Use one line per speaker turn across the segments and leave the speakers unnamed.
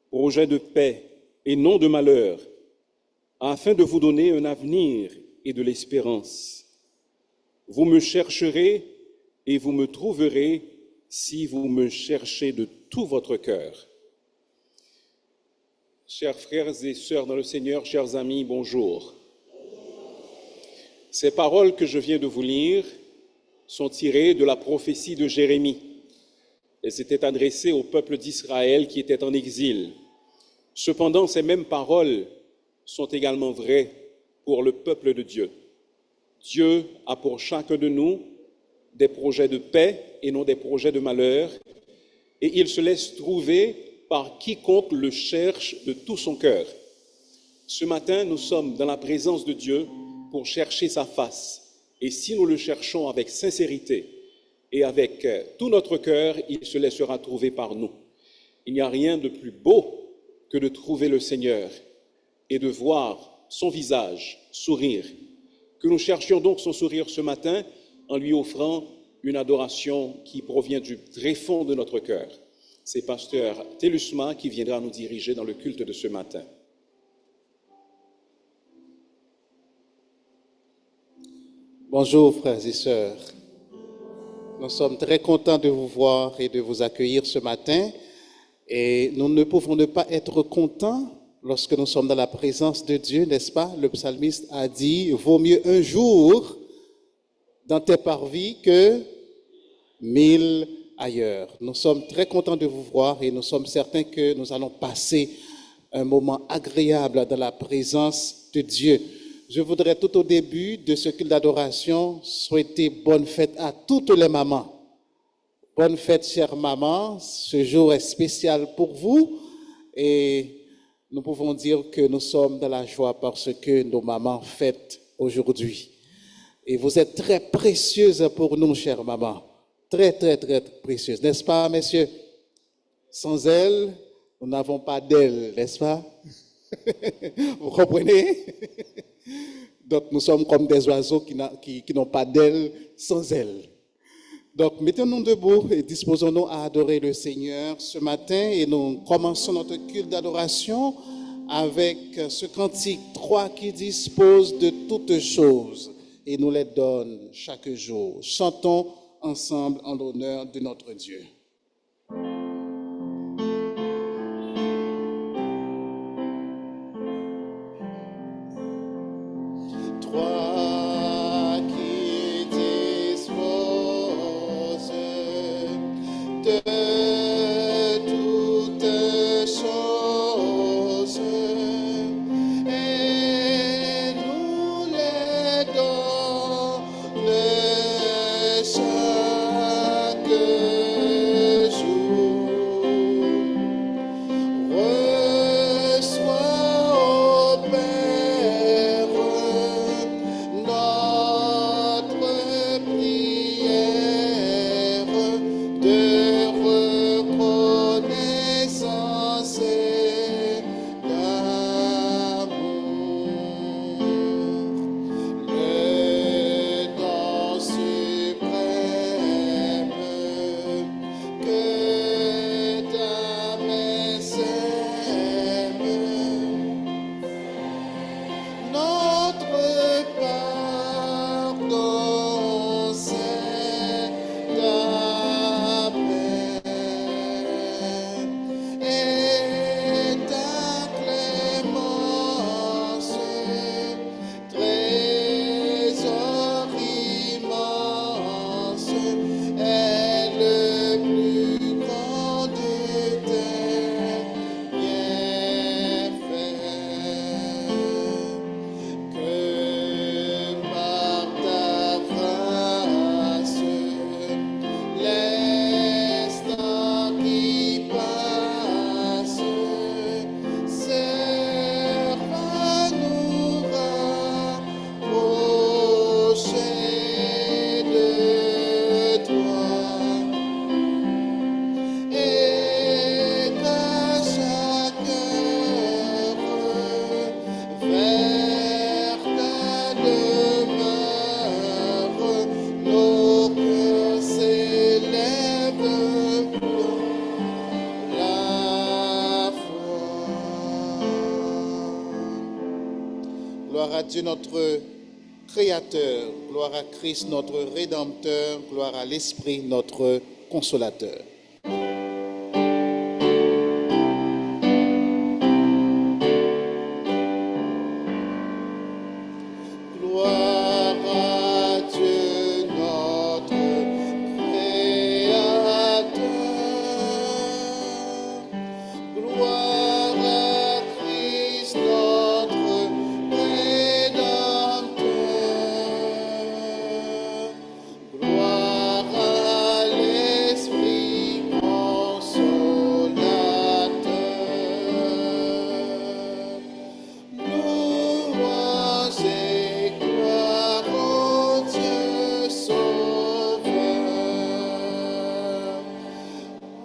projet de paix et non de malheur, afin de vous donner un avenir et de l'espérance. Vous me chercherez et vous me trouverez si vous me cherchez de tout votre cœur. Chers frères et sœurs dans le Seigneur, chers amis, bonjour. Ces paroles que je viens de vous lire sont tirées de la prophétie de Jérémie. Elles étaient adressées au peuple d'Israël qui était en exil. Cependant, ces mêmes paroles sont également vraies pour le peuple de Dieu. Dieu a pour chacun de nous des projets de paix et non des projets de malheur, et il se laisse trouver par quiconque le cherche de tout son cœur. Ce matin, nous sommes dans la présence de Dieu pour chercher sa face, et si nous le cherchons avec sincérité et avec tout notre cœur, il se laissera trouver par nous. Il n'y a rien de plus beau que de trouver le Seigneur et de voir son visage sourire. Que nous cherchions donc son sourire ce matin en lui offrant une adoration qui provient du très fond de notre cœur. C'est pasteur Telusma qui viendra nous diriger dans le culte de ce matin.
Bonjour frères et sœurs. Nous sommes très contents de vous voir et de vous accueillir ce matin. Et nous ne pouvons ne pas être contents lorsque nous sommes dans la présence de Dieu, n'est-ce pas? Le psalmiste a dit, vaut mieux un jour dans tes parvis que 1000 ailleurs. Nous sommes très contents de vous voir et nous sommes certains que nous allons passer un moment agréable dans la présence de Dieu. Je voudrais tout au début de ce culte d'adoration souhaiter bonne fête à toutes les mamans. Bonne fête, chère maman. Ce jour est spécial pour vous et nous pouvons dire que nous sommes dans la joie parce que nos mamans fêtent aujourd'hui. Et vous êtes très précieuses pour nous, chère maman. Très, très, très précieuses. N'est-ce pas, messieurs? Sans elles, nous n'avons pas d'elles, n'est-ce pas? Vous comprenez? Donc, nous sommes comme des oiseaux qui n'ont pas d'ailes sans ailes. Donc, mettons-nous debout et disposons-nous à adorer le Seigneur ce matin. Et nous commençons notre culte d'adoration avec ce cantique 3 qui dispose de toutes choses et nous les donne chaque jour. Chantons ensemble en l'honneur de notre Dieu. Toi qui disposes de toutes choses et nous les donnes chaque Gloire à Dieu notre Créateur, gloire à Christ notre Rédempteur, gloire à l'Esprit notre Consolateur. Gloire à Dieu notre Créateur, gloire à Christ notre Rédempteur, gloire à l'Esprit consolateur. Louange et gloire au Dieu sauveur.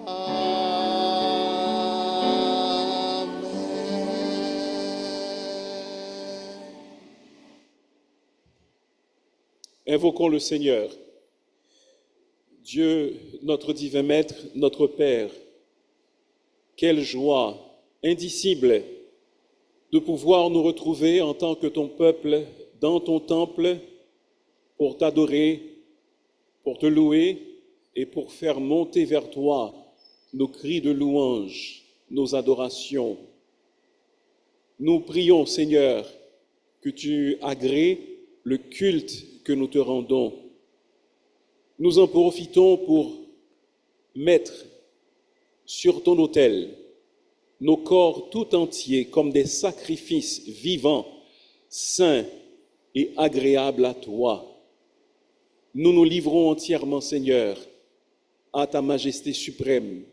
Amen.
Invoquons le Seigneur. Dieu, notre divin Maître, notre Père, quelle joie indicible de pouvoir nous retrouver en tant que ton peuple dans ton temple pour t'adorer, pour te louer et pour faire monter vers toi nos cris de louange, nos adorations. Nous prions, Seigneur, que tu agrées le culte que nous te rendons. Nous en profitons pour mettre sur ton autel nos corps tout entiers comme des sacrifices vivants, saints et agréables à toi. Nous nous livrons entièrement, Seigneur, à ta majesté suprême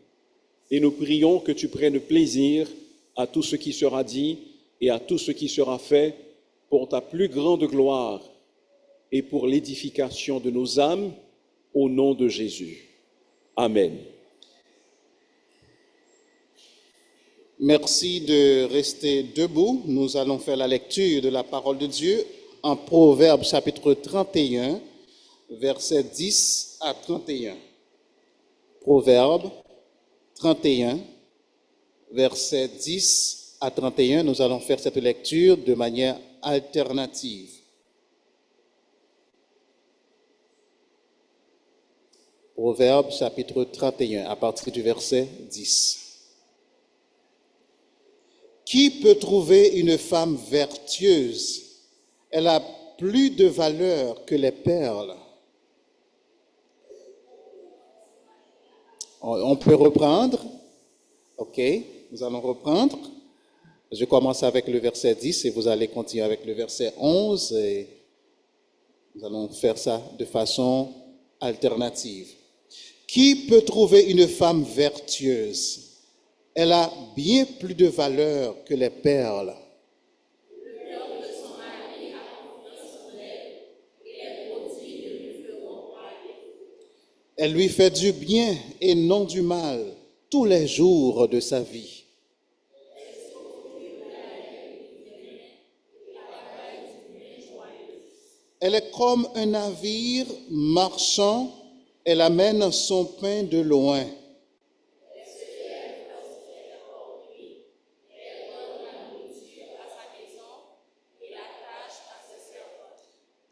et nous prions que tu prennes plaisir à tout ce qui sera dit et à tout ce qui sera fait pour ta plus grande gloire et pour l'édification de nos âmes, au nom de Jésus. Amen.
Merci de rester debout. Nous allons faire la lecture de la parole de Dieu en Proverbes chapitre 31, versets 10 à 31. Proverbes 31, versets 10 à 31. Nous allons faire cette lecture de manière alternative. Proverbes chapitre 31, à partir du verset 10. Qui peut trouver une femme vertueuse? Elle a plus de valeur que les perles. On peut reprendre. OK, nous allons reprendre. Je commence avec le verset 10 et vous allez continuer avec le verset 11. Et nous allons faire ça de façon alternative. Qui peut trouver une femme vertueuse? Elle a bien plus de valeur que les perles. Elle lui fait du bien et non du mal tous les jours de sa vie. Elle est comme un navire marchand, elle amène son pain de loin.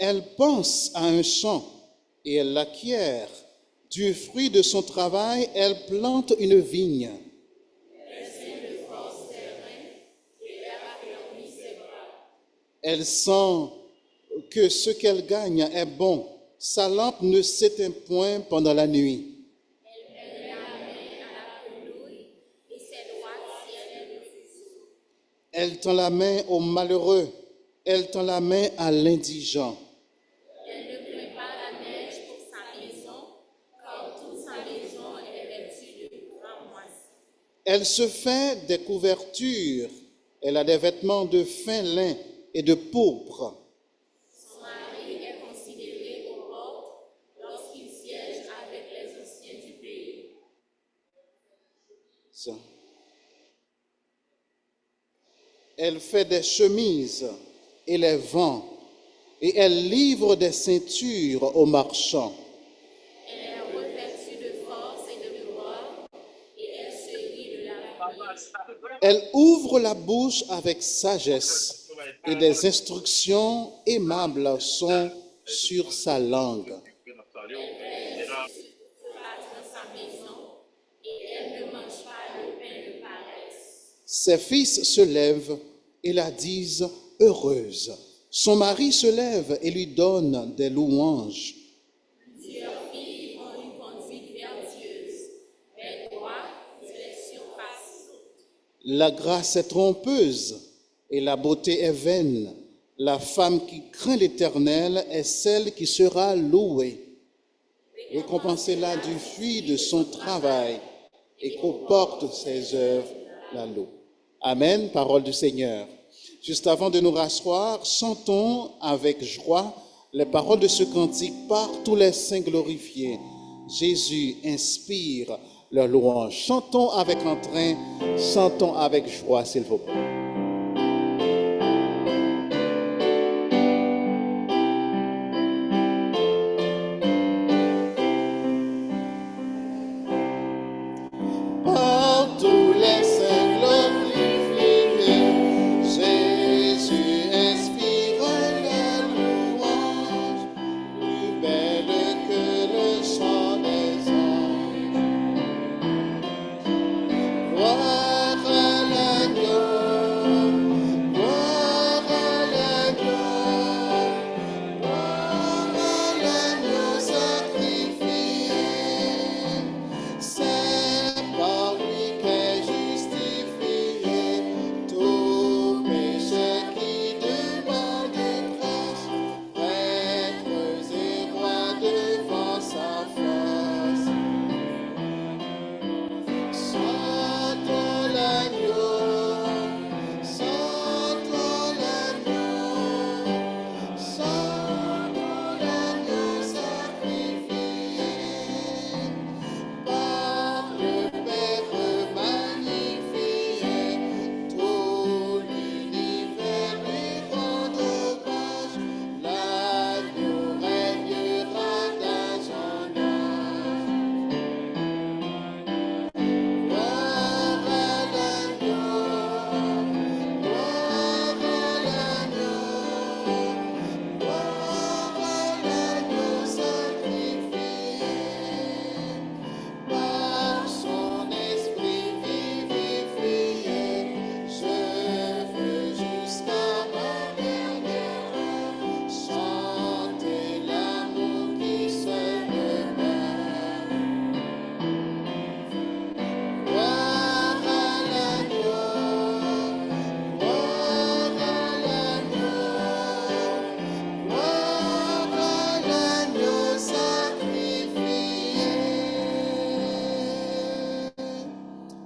Elle pense à un champ et elle l'acquiert. Du fruit de son travail, elle plante une vigne. Elle sent que ce qu'elle gagne est bon. Sa lampe ne s'éteint point pendant la nuit. Elle tend la main au malheureux. Elle tend la main à l'indigent. Elle se fait des couvertures. Elle a des vêtements de fin lin et de pourpre.
Son mari est considéré aux portes lorsqu'il siège avec les anciens du pays.
Ça. Elle fait des chemises et les vend, et elle livre des ceintures aux marchands.
Elle est revêtue de force et de gloire, et elle se rit de l'avenir.
Elle ouvre la bouche avec sagesse et des instructions aimables sont sur sa langue.
Sera dans sa maison et elle ne mange pas le pain de paresse.
Ses fils se lèvent et la disent heureuse. Son mari se lève et lui donne des louanges.
Plusieurs filles ont une conduite vertueuse, mais toi, tu les surpasses toutes.
La grâce est trompeuse et la beauté est vaine. La femme qui craint l'Éternel est celle qui sera louée. Récompensez-la du fruit de son travail et qu'au porte ses œuvres la loue. Amen, parole du Seigneur. Juste avant de nous rasseoir, chantons avec joie les paroles de ce cantique par tous les saints glorifiés. Jésus inspire leur louange. Chantons avec entrain, chantons avec joie, s'il vous plaît.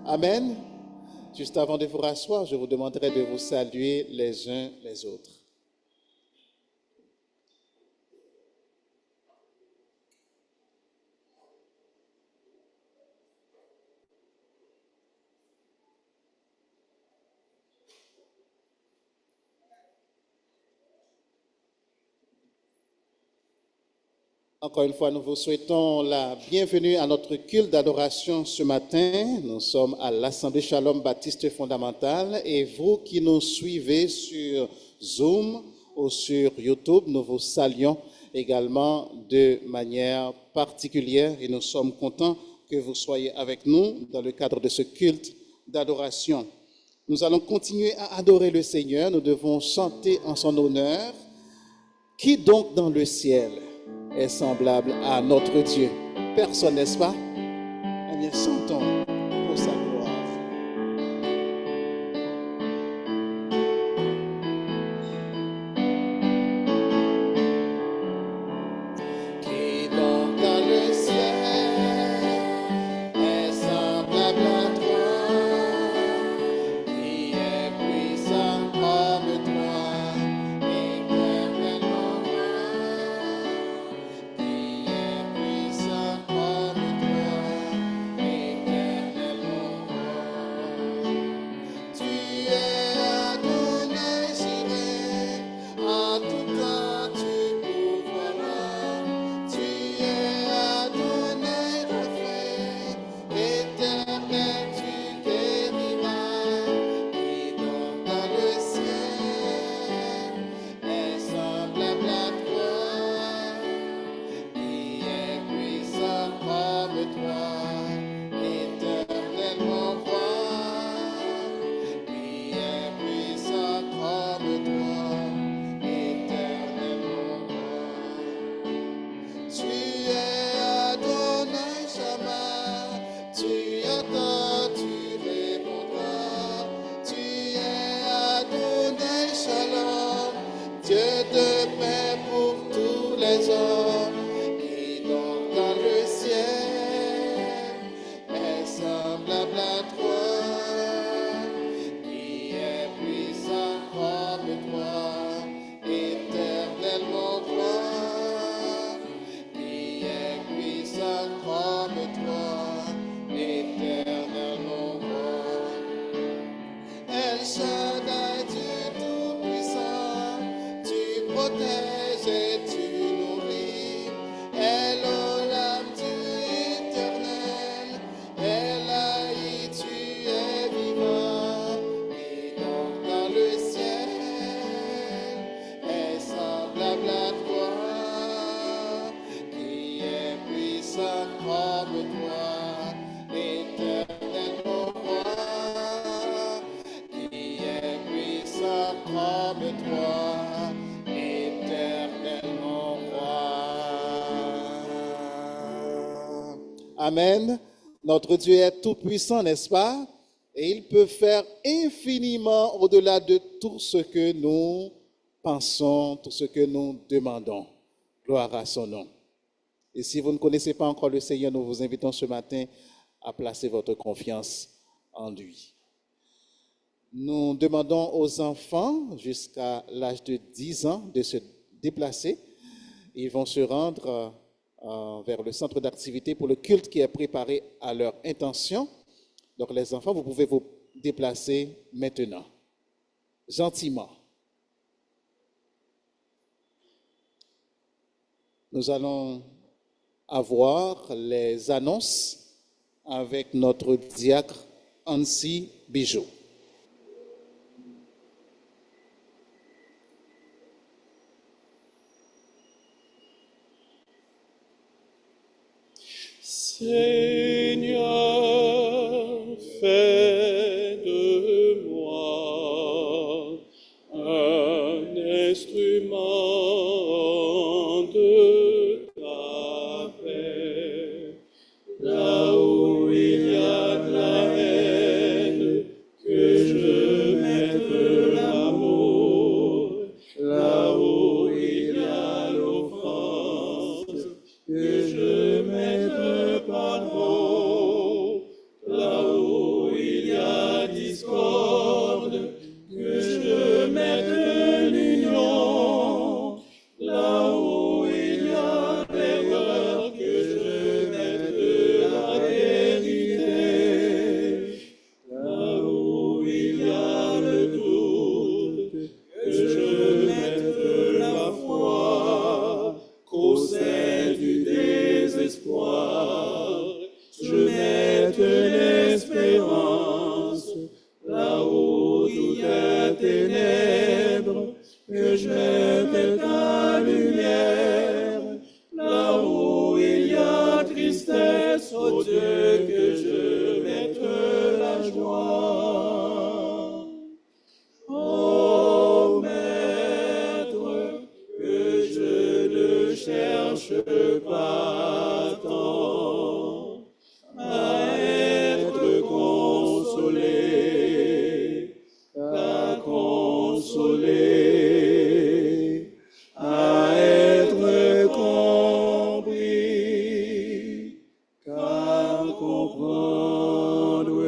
Amen. Juste avant de vous rasseoir, je vous demanderai de vous saluer les uns les autres. Encore une fois, nous vous souhaitons la bienvenue à notre culte d'adoration ce matin. Nous sommes à l'Assemblée Shalom Baptiste Fondamentale et vous qui nous suivez sur Zoom ou sur YouTube, nous vous saluons également de manière particulière et nous sommes contents que vous soyez avec nous dans le cadre de ce culte d'adoration. Nous allons continuer à adorer le Seigneur. Nous devons chanter en son honneur. Qui donc dans le ciel est semblable à notre Dieu? Personne, n'est-ce pas? Eh bien, chantons pour sa gloire. Qui donc dans le ciel est semblable à toi? Qui est puissant comme toi? Éternellement roi. Qui est puissant comme toi? Dieu de paix pour tous les hommes qui dort dans le ciel est semblable à toi, qui est puissant comme toi, éternellement roi, qui est puissant comme toi, éternellement roi. El Shaddai, Dieu tout-puissant, tu protèges et tu nourris. Elohim, Dieu éternel, Elahi, tu es vivant. Qui donc dans le ciel est semblable à toi, qui est puissant comme toi, éternellement roi, qui est puissant comme toi, éternellement roi. Amen. Notre Dieu est tout puissant, n'est-ce pas? Et il peut faire infiniment au-delà de tout ce que nous pensons, tout ce que nous demandons. Gloire à son nom. Et si vous ne connaissez pas encore le Seigneur, nous vous invitons ce matin à placer votre confiance en lui. Nous demandons aux enfants jusqu'à l'âge de 10 ans de se déplacer. Ils vont se rendre vers le centre d'activité pour le culte qui est préparé à leur intention. Donc les enfants, vous pouvez vous déplacer maintenant, gentiment. Nous allons avoir les annonces avec notre diacre Ansi Bijou.
Seigneur, fais de moi un instrument de ta paix. Là où il y a de la haine, que je mette l'amour. Là où il y a l'offense, que je mette le pardon. Là où il y a discorde, que je mette l'union. Là où il y a l'erreur, que je mette la vérité. Là où il y a le doute, que je mette la foi. Qu'au sein du désespoir, je mette l'espérance. Là où il y a ténèbres, que je mette ta lumière. Là où il y a tristesse, oh Dieu, que je mette la joie. Oh Maître, que je ne cherche pas tant à être consolé, à consoler, à être compris, qu'à comprendre,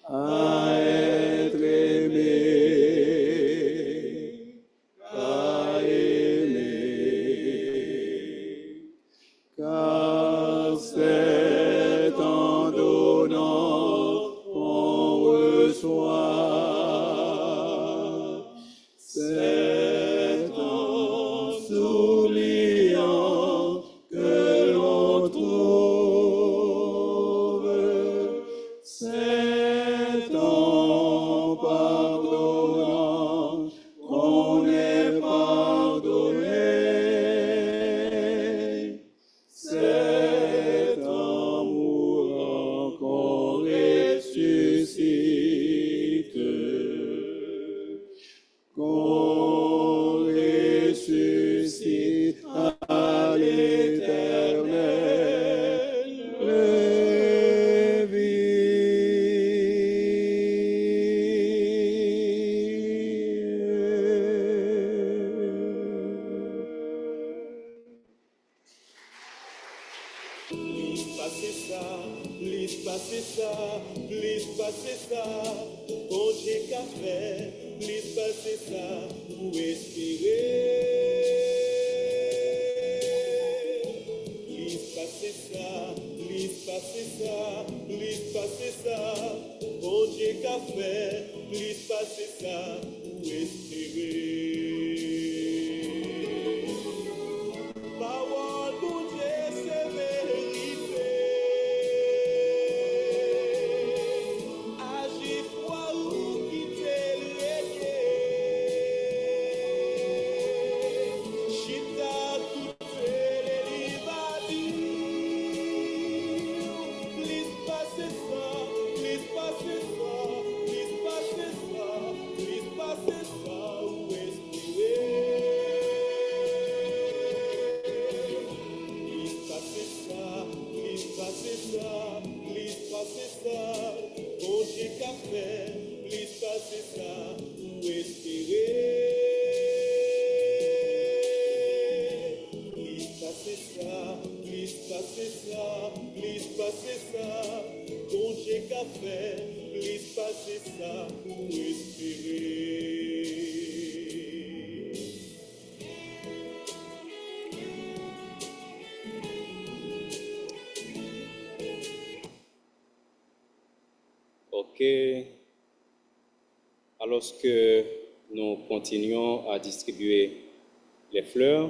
à être aimé, à aimer. Car c'est en donnant qu'on reçoit, c'est en s'oubliant que l'on trouve, c'est en pardonnant qu'on est pardonné. C'est en mourant qu'on ressuscite.
passer ça, bon Dieu qu'a fait, laisse passer ça, pour espérer. Laisse passer ça, laisse passer ça, laisse passer ça, bon Dieu qu'a fait, laisse passer ça, pour espérer. Parole, bon Dieu, c'est vérité. Agis foi ou quitter le Chita toutes les livadies. Please passer ça, please passer ça, please passer ça, please passer ça, ou espérer. Please passer ça, please passer ça, please passer ça, bon Dieu qu'a fait, please passer ça, ou espérer. Please passer ça, please passer ça, please passer ça, bon Dieu qu'a fait, please passer ça, ou espérer.
OK. Alors que nous continuons à distribuer les fleurs,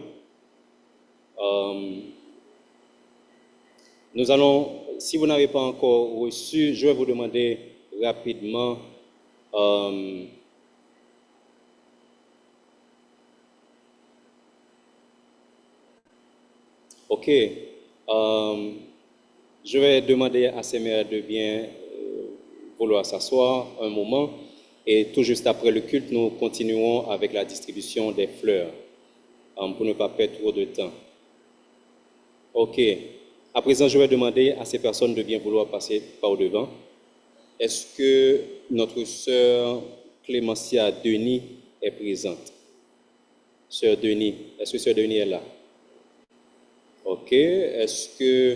nous allons, si vous n'avez pas encore reçu, je vais vous demander rapidement OK. Je vais demander à ces mères de bien vouloir s'asseoir un moment et tout juste après le culte, nous continuerons avec la distribution des fleurs pour ne pas perdre trop de temps. OK. À présent, je vais demander à ces personnes de bien vouloir passer par devant. Est-ce que notre sœur Clémentia Denis est présente? Sœur Denis, est-ce que sœur Denis est là? OK. Est-ce que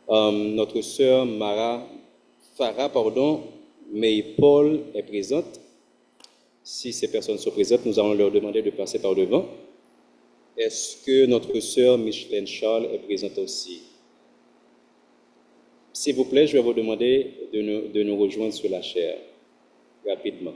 notre sœur Farah, May Paul est présente? Si ces personnes sont présentes, nous allons leur demander de passer par devant. Est-ce que notre sœur Micheline Charles est présente aussi? S'il vous plaît, je vais vous demander de nous rejoindre sur la chaire, rapidement.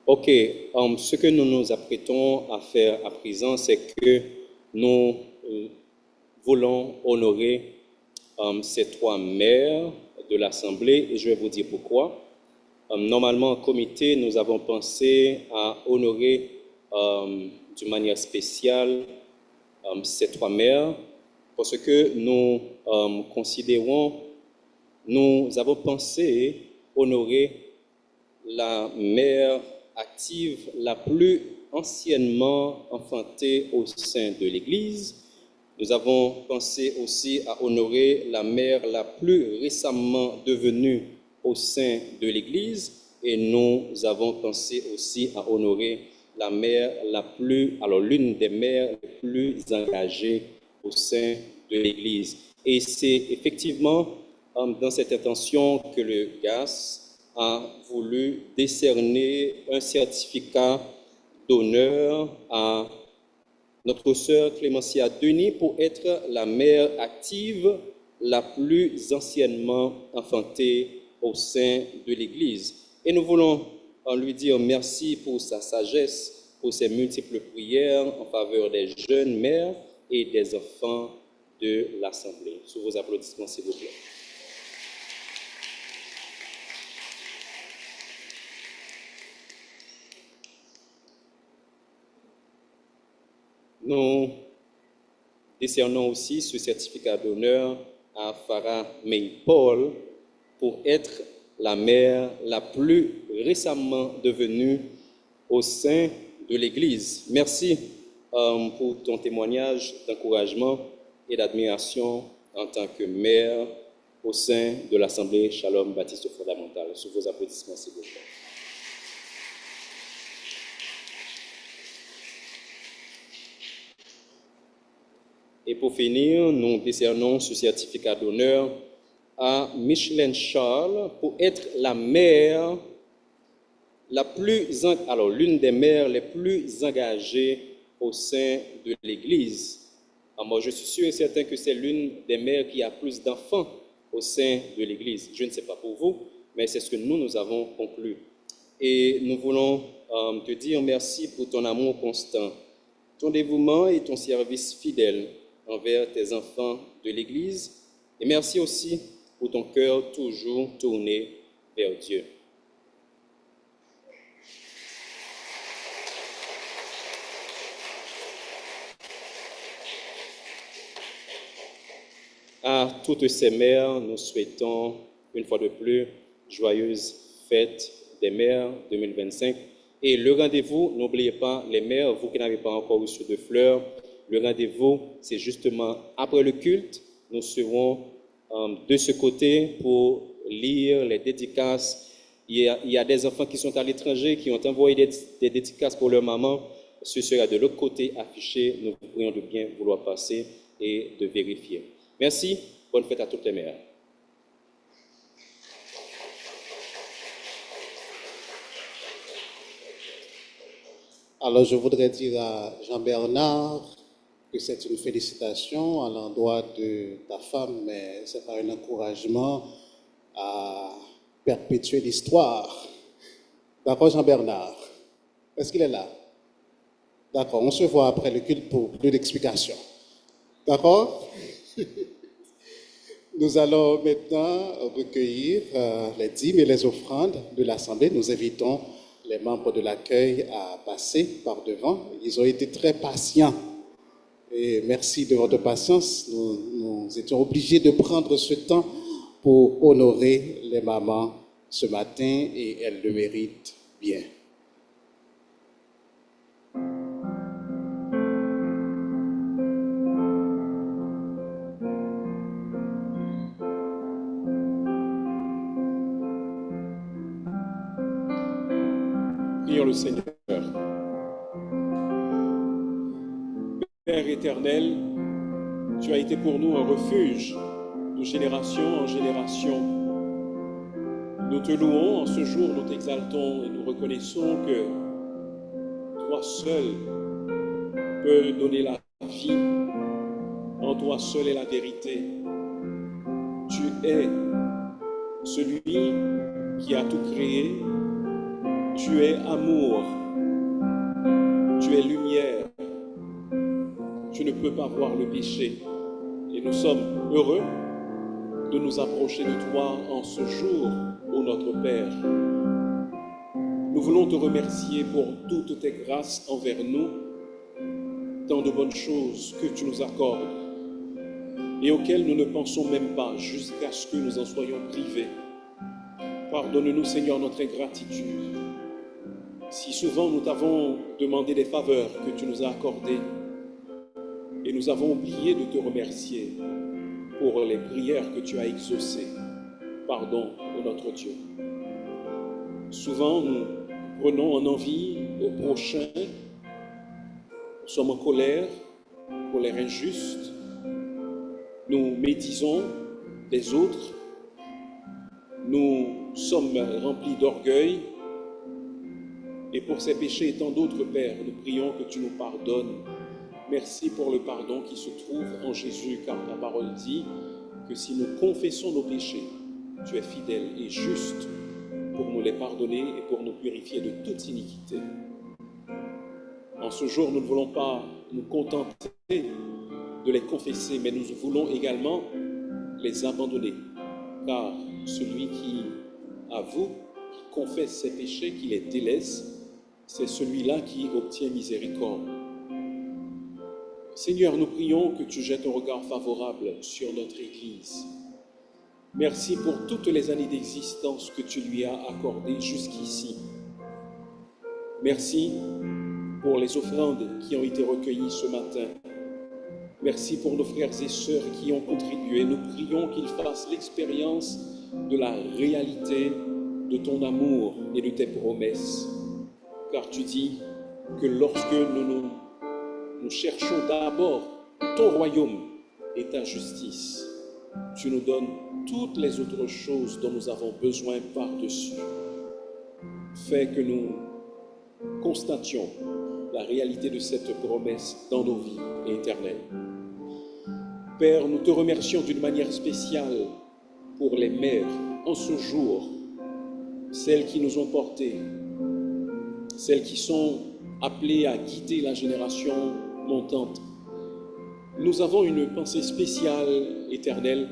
OK, ce que nous nous apprêtons à faire à présent, c'est que nous voulons honorer ces trois mères de l'Assemblée et je vais vous dire pourquoi. Normalement, en comité, nous avons pensé à honorer d'une manière spéciale ces trois mères parce que nous nous avons pensé honorer la mère active la plus anciennement enfantée au sein de l'Église. Nous avons pensé aussi à honorer la mère la plus récemment devenue au sein de l'Église et nous avons pensé aussi à honorer la mère l'une des mères les plus engagées au sein de l'Église. Et c'est effectivement dans cette intention que le GAS a voulu décerner un certificat d'honneur à notre sœur Clémentia Denis pour être la mère active la plus anciennement enfantée au sein de l'Église. Et nous voulons lui dire merci pour sa sagesse, pour ses multiples prières en faveur des jeunes mères et des enfants de l'Assemblée. Sous vos applaudissements, s'il vous plaît. Nous décernons aussi ce certificat d'honneur à Farah May Paul pour être la mère la plus récemment devenue au sein de l'Église. Merci pour ton témoignage d'encouragement et d'admiration en tant que mère
au sein de l'Assemblée Shalom Baptiste Fondamentale. Sous vos applaudissements, s'il vous plaît. Et pour finir, nous décernons ce certificat d'honneur à Micheline Charles pour être la mère l'une des mères les plus engagées au sein de l'Église. Moi, je suis sûr et certain que c'est l'une des mères qui a plus d'enfants au sein de l'Église. Je ne sais pas pour vous, mais c'est ce que nous avons conclu. Et nous voulons te dire merci pour ton amour constant, ton dévouement et ton service fidèle envers tes enfants de l'Église. Et merci aussi pour ton cœur toujours tourné vers Dieu. À toutes ces mères, nous souhaitons une fois de plus joyeuse fête des mères 2025. Et le rendez-vous, n'oubliez pas, les mères, vous qui n'avez pas encore reçu de fleurs, le rendez-vous, c'est justement après le culte. Nous serons de ce côté pour lire les dédicaces. Il y a des enfants qui sont à l'étranger, qui ont envoyé des dédicaces pour leur maman. Ce sera de l'autre côté affiché. Nous vous prions de bien vouloir passer et de vérifier. Merci, bonne fête à toutes les mères.
Alors, je voudrais dire à Jean-Bernard que c'est une félicitation à l'endroit de ta femme, mais c'est pas un encouragement à perpétuer l'histoire. D'accord, Jean-Bernard? Est-ce qu'il est là? D'accord, on se voit après le culte pour plus d'explications. D'accord? Nous allons maintenant recueillir les dîmes et les offrandes de l'Assemblée. Nous invitons les membres de l'accueil à passer par devant. Ils ont été très patients. Et merci de votre patience. Nous étions obligés de prendre ce temps pour honorer les mamans ce matin et elles le méritent bien.
Prions le Seigneur. Père éternel, tu as été pour nous un refuge de génération en génération. Nous te louons en ce jour, nous t'exaltons et nous reconnaissons que toi seul peux donner la vie, en toi seul est la vérité. Tu es celui qui a tout créé, tu es amour, tu es lumière, tu ne peux pas voir le péché. Et nous sommes heureux de nous approcher de toi en ce jour, ô notre Père. Nous voulons te remercier pour toutes tes grâces envers nous, tant de bonnes choses que tu nous accordes et auxquelles nous ne pensons même pas jusqu'à ce que nous en soyons privés. Pardonne-nous, Seigneur, notre ingratitude. Si souvent nous t'avons demandé des faveurs que tu nous as accordées et nous avons oublié de te remercier pour les prières que tu as exaucées, pardon, ô notre Dieu. Souvent, nous prenons en envie au prochain, nous sommes en colère injuste, nous médisons des autres, nous sommes remplis d'orgueil, et pour ces péchés et tant d'autres, Père, nous prions que tu nous pardonnes. Merci pour le pardon qui se trouve en Jésus, car ta parole dit que si nous confessons nos péchés, tu es fidèle et juste pour nous les pardonner et pour nous purifier de toute iniquité. En ce jour, nous ne voulons pas nous contenter de les confesser, mais nous voulons également les abandonner, car celui qui avoue, qui confesse ses péchés, qui les délaisse, c'est celui-là qui obtient miséricorde. Seigneur, nous prions que tu jettes un regard favorable sur notre Église. Merci pour toutes les années d'existence que tu lui as accordées jusqu'ici. Merci pour les offrandes qui ont été recueillies ce matin. Merci pour nos frères et sœurs qui ont contribué. Nous prions qu'ils fassent l'expérience de la réalité de ton amour et de tes promesses. Car tu dis que lorsque nous cherchons d'abord ton royaume et ta justice, tu nous donnes toutes les autres choses dont nous avons besoin par-dessus. Fais que nous constations la réalité de cette promesse dans nos vies éternelles. Père, nous te remercions d'une manière spéciale pour les mères en ce jour, celles qui nous ont portés, celles qui sont appelées à guider la génération montante. Nous avons une pensée spéciale, éternelle,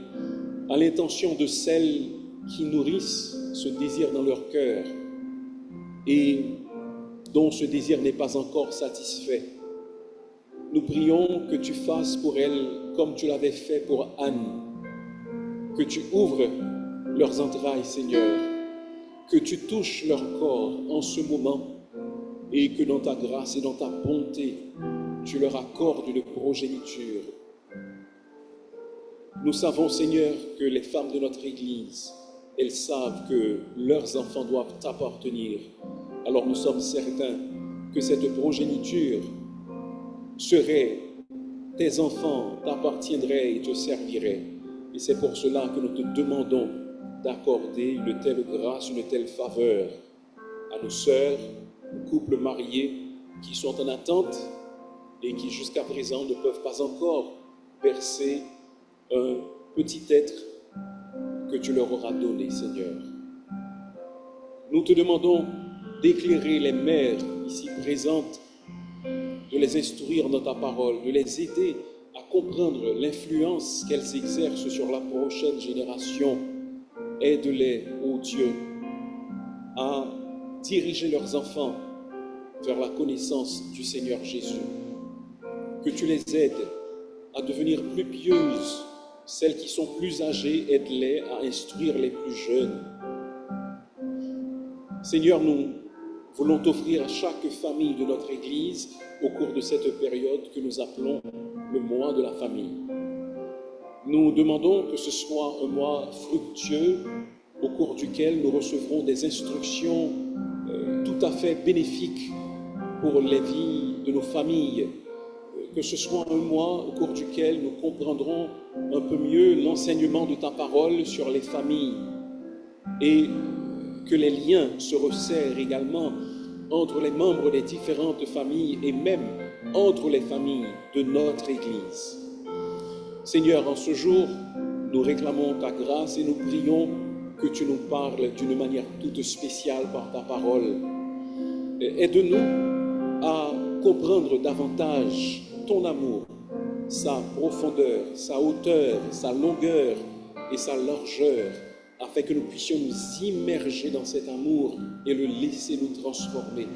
à l'intention de celles qui nourrissent ce désir dans leur cœur et dont ce désir n'est pas encore satisfait. Nous prions que tu fasses pour elles comme tu l'avais fait pour Anne, que tu ouvres leurs entrailles, Seigneur, que tu touches leur corps en ce moment et que dans ta grâce et dans ta bonté, tu leur accordes une progéniture. Nous savons, Seigneur, que les femmes de notre Église, elles savent que leurs enfants doivent t'appartenir. Alors nous sommes certains que cette progéniture serait, tes enfants t'appartiendraient et te serviraient. Et c'est pour cela que nous te demandons d'accorder une telle grâce, une telle faveur à nos sœurs, aux couples mariés qui sont en attente et qui jusqu'à présent ne peuvent pas encore bercer un petit être que tu leur auras donné, Seigneur. Nous te demandons d'éclairer les mères ici présentes, de les instruire dans ta parole, de les aider à comprendre l'influence qu'elles exercent sur la prochaine génération. Aide-les, ô Dieu, à diriger leurs enfants vers la connaissance du Seigneur Jésus. Que tu les aides à devenir plus pieuses. Celles qui sont plus âgées, aide-les à instruire les plus jeunes. Seigneur, nous voulons t'offrir à chaque famille de notre Église au cours de cette période que nous appelons le mois de la famille. Nous demandons que ce soit un mois fructueux au cours duquel nous recevrons des instructions tout à fait bénéfiques pour les vies de nos familles. Que ce soit un mois au cours duquel nous comprendrons un peu mieux l'enseignement de ta parole sur les familles et que les liens se resserrent également entre les membres des différentes familles et même entre les familles de notre Église. Seigneur, en ce jour, nous réclamons ta grâce et nous prions que tu nous parles d'une manière toute spéciale par ta parole. Aide-nous à comprendre davantage ton amour, sa profondeur, sa hauteur, sa longueur et sa largeur, afin que nous puissions nous immerger dans cet amour et le laisser nous transformer.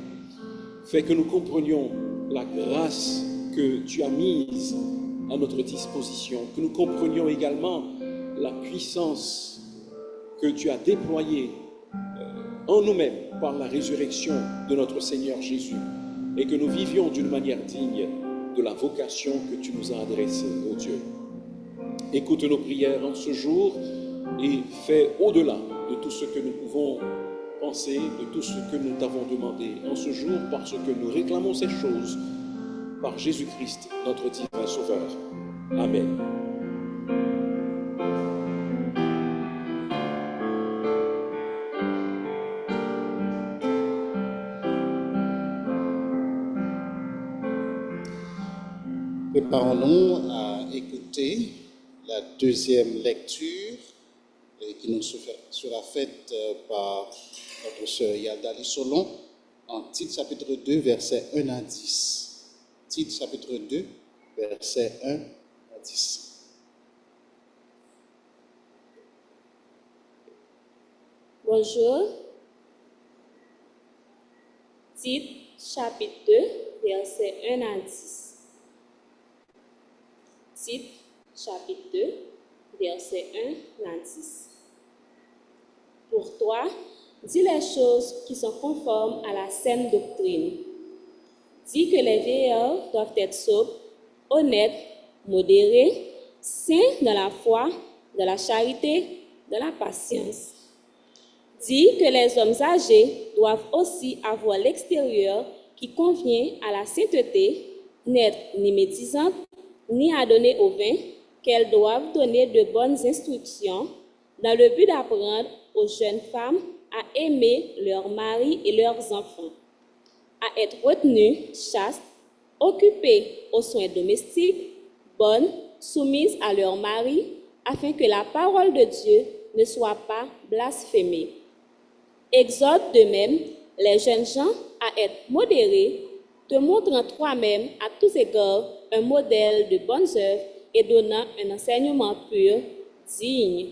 Fais que nous comprenions la grâce que tu as mise à notre disposition, que nous comprenions également la puissance que tu as déployée en nous-mêmes par la résurrection de notre Seigneur Jésus, et que nous vivions d'une manière digne de la vocation que tu nous as adressée, ô Dieu. Écoute nos prières en ce jour et fais au-delà de tout ce que nous pouvons penser, de tout ce que nous t'avons demandé en ce jour, parce que nous réclamons ces choses par Jésus-Christ, notre divin Sauveur. Amen.
Préparons-nous à écouter la deuxième lecture qui nous sera faite par notre sœur Yalda Lissolon en Tite chapitre 2, versets 1 à 10. Tite chapitre 2, versets 1 à 10.
Bonjour. Tite chapitre 2, versets 1 à 10. Tite chapitre 2, versets 1 à 10. Pour toi, dis les choses qui sont conformes à la saine doctrine. Dis que les vieillards doivent être sobres, honnêtes, modéré, saint dans la foi, dans la charité, dans la patience. Dit que les hommes âgés doivent aussi avoir l'extérieur qui convient à la sainteté, n'être ni médisante, ni à donner au vin, qu'elles doivent donner de bonnes instructions dans le but d'apprendre aux jeunes femmes à aimer leurs maris et leurs enfants, à être retenues, chastes, occupées aux soins domestiques, bonnes, soumises à leurs maris, afin que la parole de Dieu ne soit pas blasphémée. Exhorte de même les jeunes gens à être modérés, te montrant toi-même à tous égards un modèle de bonnes œuvres et donnant un enseignement pur, digne.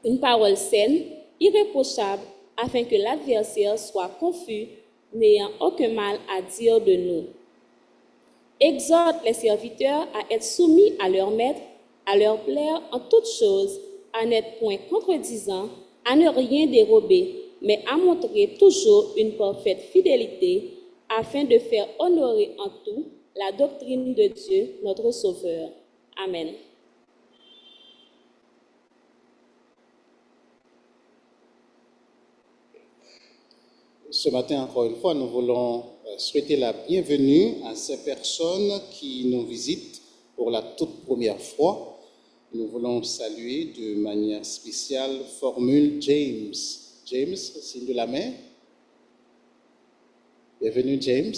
Une parole saine, irréprochable, afin que l'adversaire soit confus, n'ayant aucun mal à dire de nous. Exhorte les serviteurs à être soumis à leur maître, à leur plaire en toutes choses, à n'être point contredisant, à ne rien dérober, mais à montrer toujours une parfaite fidélité, afin de faire honorer en tout la doctrine de Dieu, notre Sauveur. Amen.
Ce matin, encore une fois, nous voulons souhaiter la bienvenue à ces personnes qui nous visitent pour la toute première fois. Nous voulons saluer de manière spéciale Formule James. James, signe de la main. Bienvenue, James.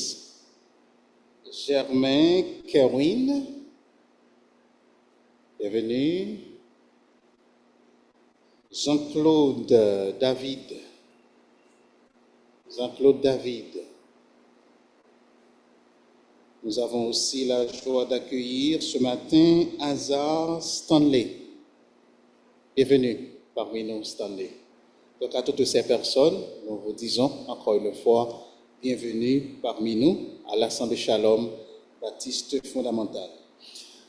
Germain Kerwin. Bienvenue. Jean-Claude David. Jean-Claude David. Nous avons aussi la joie d'accueillir ce matin Hazard Stanley. Bienvenue parmi nous, Stanley. Donc à toutes ces personnes, nous vous disons encore une fois, bienvenue parmi nous à l'Assemblée Shalom Baptiste Fondamentale.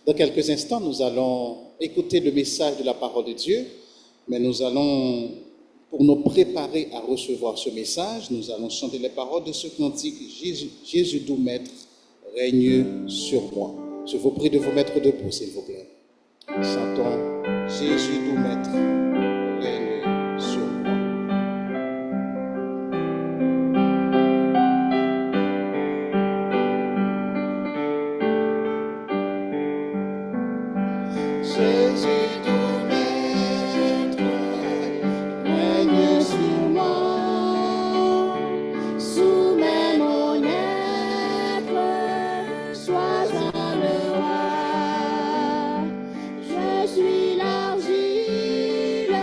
Dans quelques instants, nous allons écouter le message de la parole de Dieu, mais nous allons, pour nous préparer à recevoir ce message, nous allons chanter les paroles de ce cantique Jésus doux Maître règne sur moi. Je vous prie de vous mettre debout, s'il vous plaît. Chantons Jésus doux Maître règne sur moi. Jésus doux Maître règne sur moi.
Soumets mon être, sois le roi. Je suis l'argile,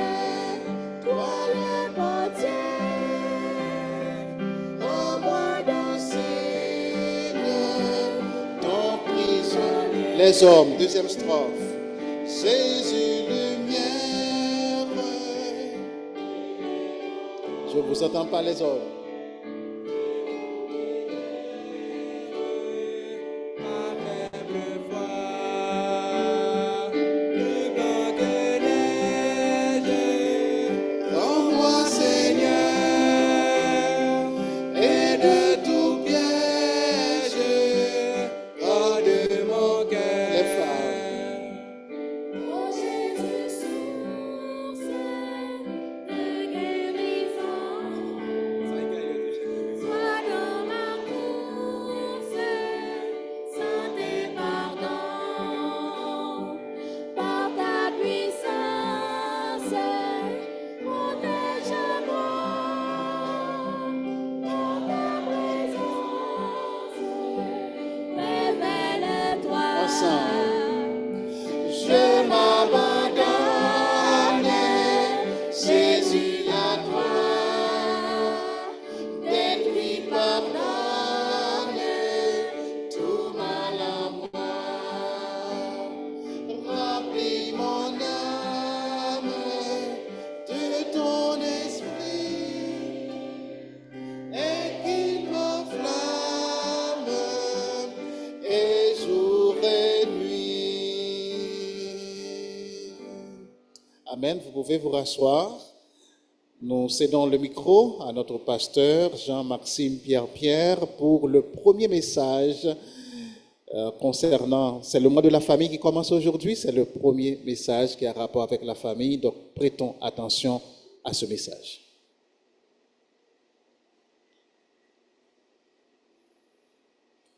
toi le potier.
Envoie dans Seigneur ton prisonnier. Les hommes, deuxième strophe. Jésus lumière. Je ne vous entends pas les hommes. Rends-moi Seigneur et de tout piège, garde mon cœur. Les femmes.
Oh Jésus, source de guérison, sois dans ma course, santé, pardon, par ta puissance, protège-moi, dans ta présence, révèle-toi.
Ensemble. Je m'abandonne, Jésus à toi, détruis, pardonne tout mal à moi, remplis mon âme de ton esprit, et qu'il m'enflamme et jour et nuit. Amen. Vous pouvez vous rasseoir. Nous cédons le micro à notre pasteur Jean-Maxime Pierre-Pierre pour le premier message concernant, c'est le mois de la famille qui commence aujourd'hui, c'est le premier message qui a rapport avec la famille, donc prêtons attention à ce message.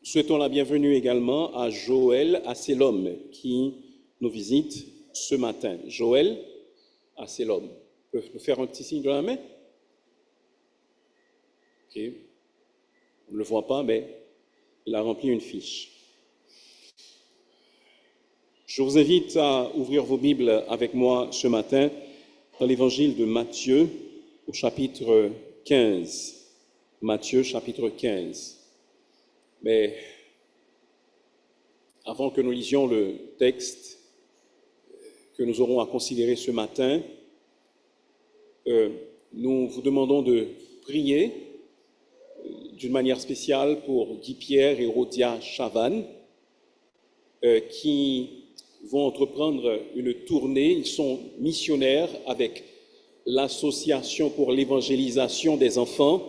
Souhaitons la bienvenue également à Joël Asselom qui nous visite ce matin. Joël Asselom, peut nous faire un petit signe de la main? Ok, on ne le voit pas, mais il a rempli une fiche. Je vous invite à ouvrir vos Bibles avec moi ce matin dans l'évangile de Matthieu au chapitre 15. Matthieu chapitre 15. Mais avant que nous lisions le texte que nous aurons à considérer ce matin, nous vous demandons de prier d'une manière spéciale pour Guy-Pierre et Rodia Chavannes qui vont entreprendre une tournée. Ils sont missionnaires avec l'Association pour l'évangélisation des enfants.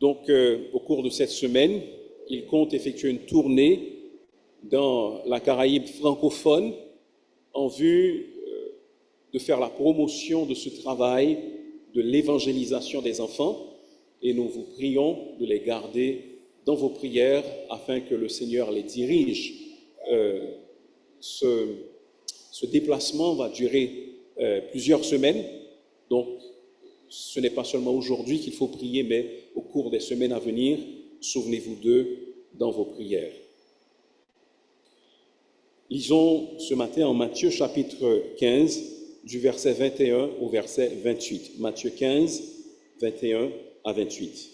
Donc, au cours de cette semaine, ils comptent effectuer une tournée dans la Caraïbe francophone en vue de faire la promotion de ce travail de l'évangélisation des enfants. Et nous vous prions de les garder dans vos prières afin que le Seigneur les dirige. Ce déplacement va durer plusieurs semaines, donc ce n'est pas seulement aujourd'hui qu'il faut prier, mais au cours des semaines à venir, souvenez-vous d'eux dans vos prières. Lisons ce matin en Matthieu chapitre 15, du verset 21 au verset 28. Matthieu 15, 21 à 28.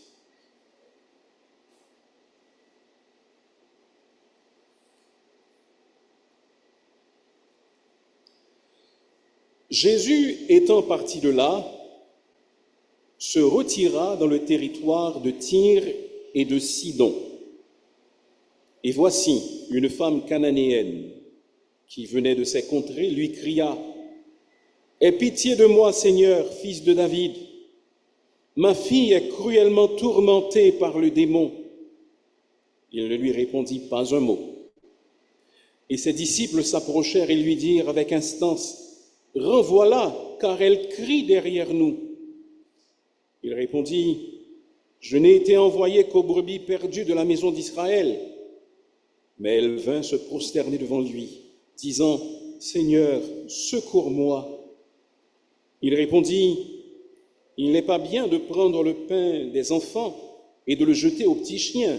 Jésus étant parti de là, se retira dans le territoire de Tyr et de Sidon. Et voici, une femme cananéenne qui venait de ces contrées lui cria « Aie pitié de moi, Seigneur, fils de David. Ma fille est cruellement tourmentée par le démon. » Il ne lui répondit pas un mot. Et ses disciples s'approchèrent et lui dirent avec instance « Renvoie-la, car elle crie derrière nous. » Il répondit « Je n'ai été envoyé qu'aux brebis perdues de la maison d'Israël. » Mais elle vint se prosterner devant lui, disant « Seigneur, secours-moi. » Il répondit « Il n'est pas bien de prendre le pain des enfants et de le jeter aux petits chiens. »«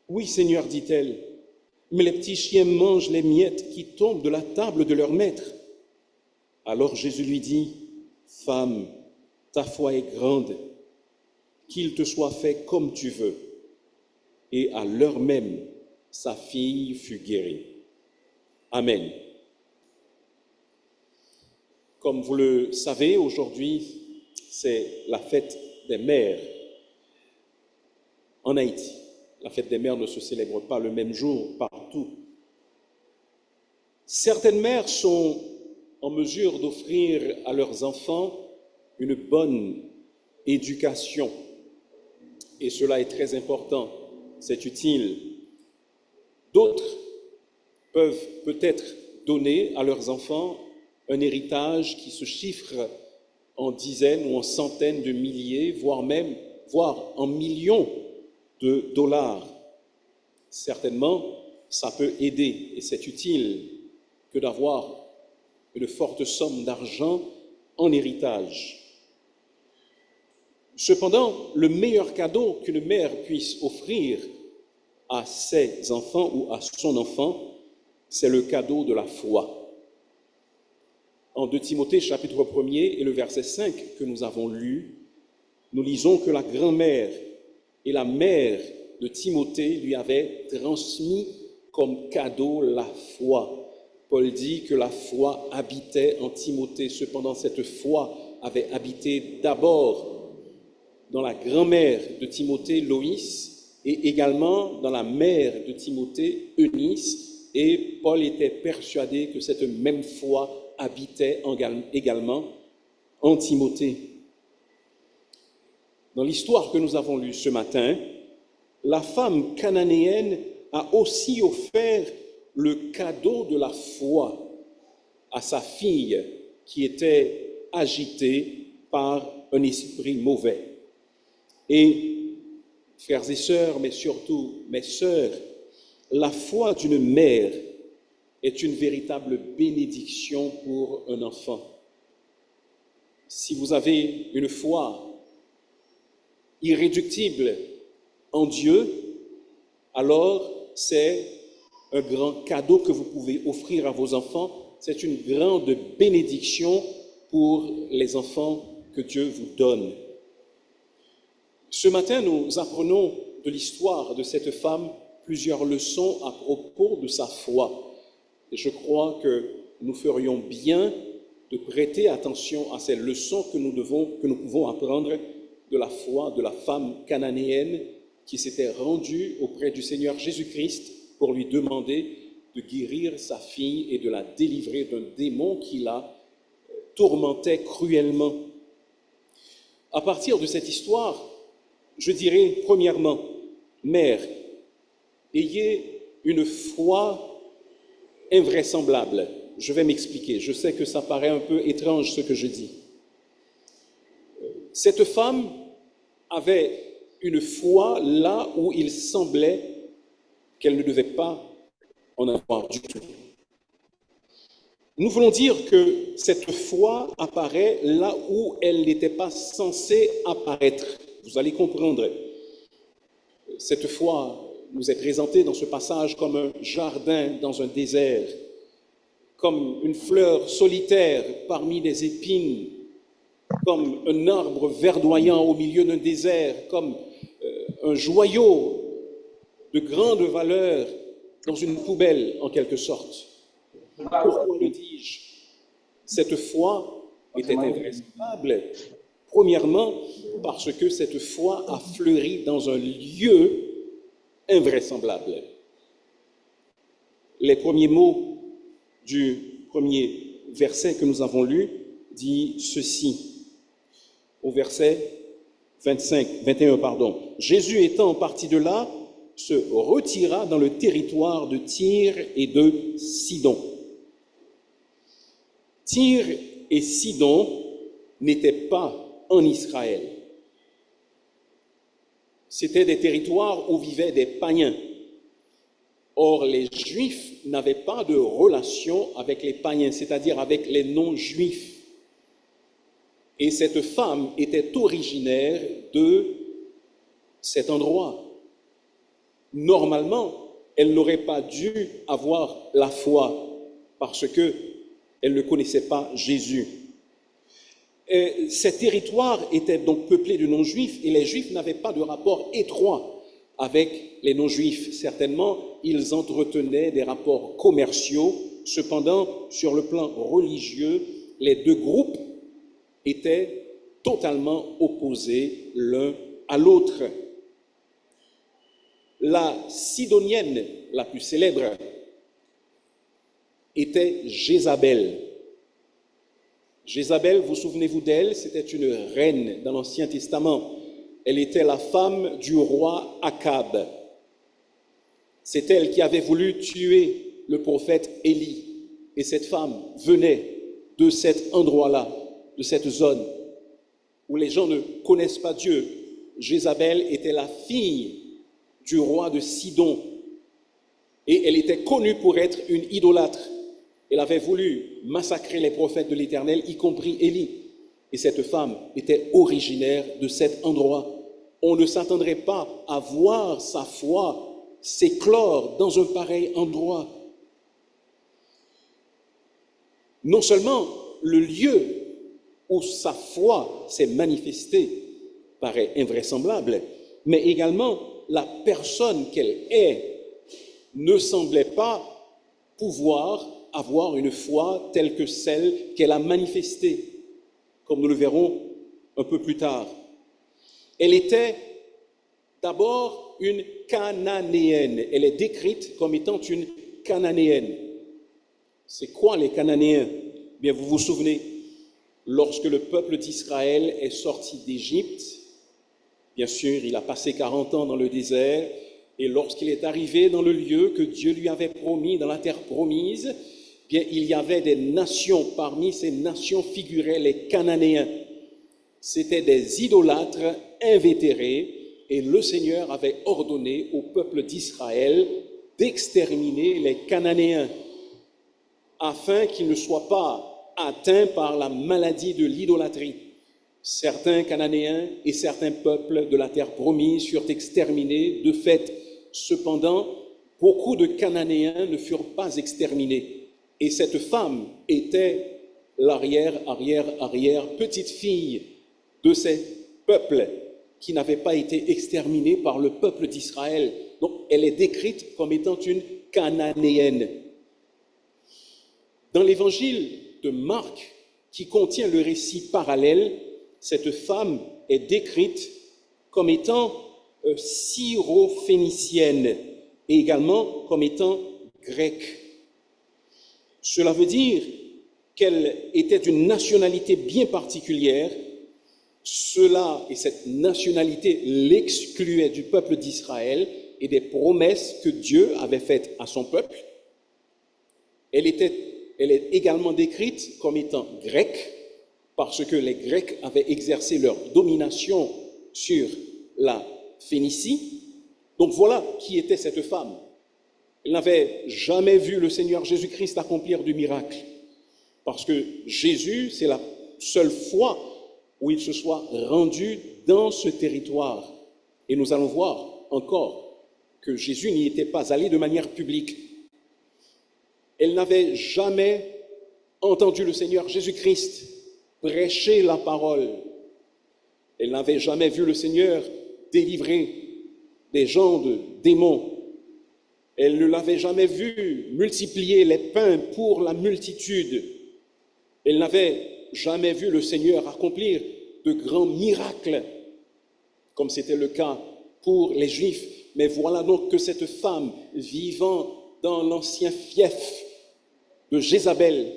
Oui, Seigneur, dit-elle, mais les petits chiens mangent les miettes qui tombent de la table de leur maître. » Alors Jésus lui dit « Femme, ta foi est grande, qu'il te soit fait comme tu veux. » Et à l'heure même, sa fille fut guérie. Amen. Comme vous le savez, aujourd'hui, c'est la fête des mères en Haïti. La fête des mères ne se célèbre pas le même jour partout. Certaines mères sont en mesure d'offrir à leurs enfants une bonne éducation. Et cela est très important, c'est utile. D'autres peuvent peut-être donner à leurs enfants un héritage qui se chiffre en dizaines ou en centaines de milliers, voire en millions de dollars. Certainement, ça peut aider et c'est utile que d'avoir une forte somme d'argent en héritage. Cependant, le meilleur cadeau qu'une mère puisse offrir à ses enfants ou à son enfant, c'est le cadeau de la foi. En 2 Timothée, chapitre 1er et le verset 5 que nous avons lu, nous lisons que la grand-mère et la mère de Timothée lui avaient transmis comme cadeau la foi. Paul dit que la foi habitait en Timothée. Cependant, cette foi avait habité d'abord dans la grand-mère de Timothée, Loïs, et également dans la mère de Timothée, Eunice. Et Paul était persuadé que cette même foi habitait également en Timothée. Dans l'histoire que nous avons lue ce matin, la femme cananéenne a aussi offert le cadeau de la foi à sa fille qui était agitée par un esprit mauvais. Et, frères et sœurs, mais surtout mes sœurs, la foi d'une mère est une véritable bénédiction pour un enfant. Si vous avez une foi irréductible en Dieu, alors c'est un grand cadeau que vous pouvez offrir à vos enfants. C'est une grande bénédiction pour les enfants que Dieu vous donne. Ce matin, nous apprenons de l'histoire de cette femme plusieurs leçons à propos de sa foi. Et je crois que nous ferions bien de prêter attention à ces leçons que nous pouvons apprendre de la foi de la femme cananéenne qui s'était rendue auprès du Seigneur Jésus-Christ pour lui demander de guérir sa fille et de la délivrer d'un démon qui la tourmentait cruellement. À partir de cette histoire, je dirais premièrement, mère, ayez une foi invraisemblable. Je vais m'expliquer. Je sais que ça paraît un peu étrange ce que je dis. Cette femme avait une foi là où il semblait qu'elle ne devait pas en avoir du tout. Nous voulons dire que cette foi apparaît là où elle n'était pas censée apparaître. Vous allez comprendre. Cette foi nous est présentée dans ce passage comme un jardin dans un désert, comme une fleur solitaire parmi des épines, comme un arbre verdoyant au milieu d'un désert, comme un joyau de grande valeur dans une poubelle en quelque sorte. Pourquoi le dis-je? Cette foi était invraisemblable. Premièrement, parce que cette foi a fleuri dans un lieu invraisemblable. Les premiers mots du premier verset que nous avons lu dit ceci. Au verset 21, Jésus étant parti de là, se retira dans le territoire de Tyr et de Sidon. Tyr et Sidon n'étaient pas en Israël. C'étaient des territoires où vivaient des païens. Or, les Juifs n'avaient pas de relation avec les païens, c'est-à-dire avec les non-Juifs. Et cette femme était originaire de cet endroit. Normalement, elle n'aurait pas dû avoir la foi parce qu'elle ne connaissait pas Jésus. Et ces territoires étaient donc peuplés de non-juifs et les juifs n'avaient pas de rapport étroit avec les non-juifs. Certainement, ils entretenaient des rapports commerciaux. Cependant, sur le plan religieux, les deux groupes étaient totalement opposés l'un à l'autre. La Sidonienne la plus célèbre était Jézabel. Jézabel, vous souvenez-vous d'elle? C'était une reine dans l'Ancien Testament. Elle était la femme du roi Akab. C'est elle qui avait voulu tuer le prophète Élie. Et cette femme venait de cet endroit-là, de cette zone où les gens ne connaissent pas Dieu. Jézabel était la fille du roi de Sidon. Et elle était connue pour être une idolâtre. Elle avait voulu massacrer les prophètes de l'Éternel, y compris Élie. Et cette femme était originaire de cet endroit. On ne s'attendrait pas à voir sa foi s'éclore dans un pareil endroit. Non seulement le lieu où sa foi s'est manifestée paraît invraisemblable, mais également la personne qu'elle est ne semblait pas pouvoir avoir une foi telle que celle qu'elle a manifestée, comme nous le verrons un peu plus tard. Elle était d'abord une Cananéenne. Elle est décrite comme étant une Cananéenne. C'est quoi les Cananéens? Bien, vous vous souvenez, lorsque le peuple d'Israël est sorti d'Égypte, bien sûr, il a passé 40 ans dans le désert, Et lorsqu'il est arrivé dans le lieu que Dieu lui avait promis, dans la terre promise, bien, il y avait des nations. Parmi ces nations figuraient les Cananéens. C'étaient des idolâtres invétérés, et le Seigneur avait ordonné au peuple d'Israël d'exterminer les Cananéens, afin qu'ils ne soient pas atteints par la maladie de l'idolâtrie. Certains Cananéens et certains peuples de la terre promise furent exterminés de fait. Cependant, beaucoup de Cananéens ne furent pas exterminés. Et cette femme était l'arrière petite-fille de ces peuples qui n'avaient pas été exterminés par le peuple d'Israël. Donc, elle est décrite comme étant une Cananéenne. Dans l'évangile de Marc, qui contient le récit parallèle, cette femme est décrite comme étant syrophénicienne et également comme étant grecque. Cela veut dire qu'elle était d'une nationalité bien particulière. Cela et cette nationalité l'excluait du peuple d'Israël et des promesses que Dieu avait faites à son peuple. Elle est également décrite comme étant grecque parce que les Grecs avaient exercé leur domination sur la Phénicie. Donc voilà qui était cette femme. Elle n'avait jamais vu le Seigneur Jésus-Christ accomplir du miracle parce que Jésus, c'est la seule fois où il se soit rendu dans ce territoire. Et nous allons voir encore que Jésus n'y était pas allé de manière publique. Elle n'avait jamais entendu le Seigneur Jésus-Christ prêcher la parole. Elle n'avait jamais vu le Seigneur délivrer des gens de démons. Elle ne l'avait jamais vu multiplier les pains pour la multitude. Elle n'avait jamais vu le Seigneur accomplir de grands miracles, comme c'était le cas pour les Juifs. Mais voilà donc que cette femme, vivant dans l'ancien fief de Jézabel,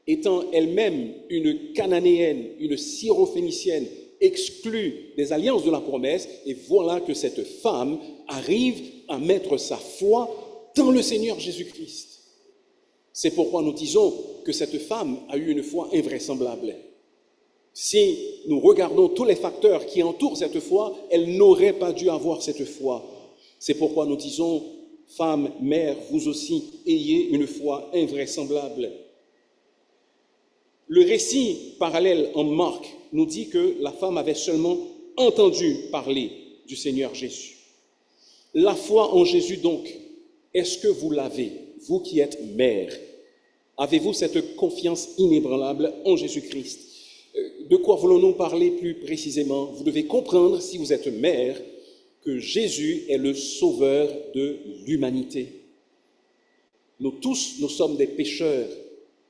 étant elle-même une Cananéenne, une Syrophénicienne, exclue des alliances de la promesse, et voilà que cette femme arrive à mettre sa foi dans le Seigneur Jésus-Christ. C'est pourquoi nous disons que cette femme a eu une foi invraisemblable. Si nous regardons tous les facteurs qui entourent cette foi, elle n'aurait pas dû avoir cette foi. C'est pourquoi nous disons, femme, mère, vous aussi, ayez une foi invraisemblable. Le récit parallèle en Marc nous dit que la femme avait seulement entendu parler du Seigneur Jésus. La foi en Jésus donc, est-ce que vous l'avez, vous qui êtes mère? Avez-vous cette confiance inébranlable en Jésus-Christ? De quoi voulons-nous parler plus précisément? Vous devez comprendre, si vous êtes mère, que Jésus est le sauveur de l'humanité. Nous tous, nous sommes des pécheurs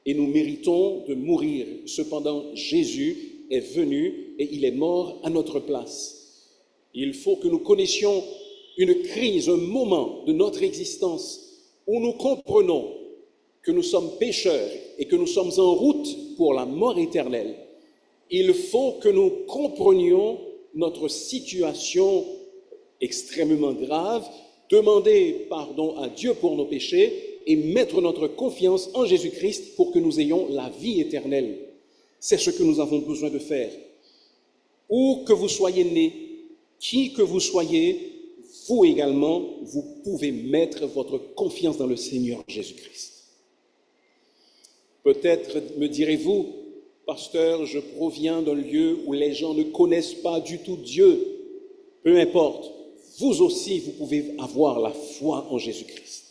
et nous méritons de mourir. Cependant, Jésus est venu et il est mort à notre place. Il faut que nous connaissions une crise, un moment de notre existence où nous comprenons que nous sommes pécheurs et que nous sommes en route pour la mort éternelle. Il faut que nous comprenions notre situation extrêmement grave, demander pardon à Dieu pour nos péchés et mettre notre confiance en Jésus-Christ pour que nous ayons la vie éternelle. C'est ce que nous avons besoin de faire. Où que vous soyez né, qui que vous soyez, vous également, vous pouvez mettre votre confiance dans le Seigneur Jésus-Christ. Peut-être me direz-vous, pasteur, je proviens d'un lieu où les gens ne connaissent pas du tout Dieu. Peu importe, vous aussi, vous pouvez avoir la foi en Jésus-Christ.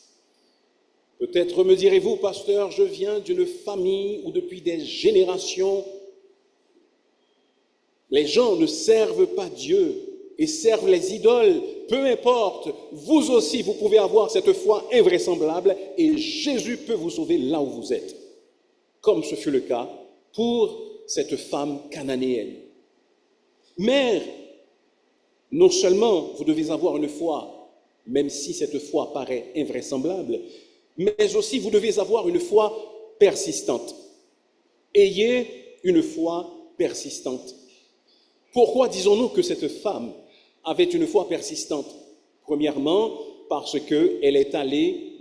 Peut-être me direz-vous, pasteur, je viens d'une famille où depuis des générations, les gens ne servent pas Dieu et servent les idoles. Peu importe, vous aussi, vous pouvez avoir cette foi invraisemblable et Jésus peut vous sauver là où vous êtes, comme ce fut le cas pour cette femme cananéenne. Mère, non seulement vous devez avoir une foi, même si cette foi paraît invraisemblable, mais aussi vous devez avoir une foi persistante. Ayez une foi persistante. Pourquoi disons-nous que cette femme avait une foi persistante? Premièrement, parce qu'elle est allée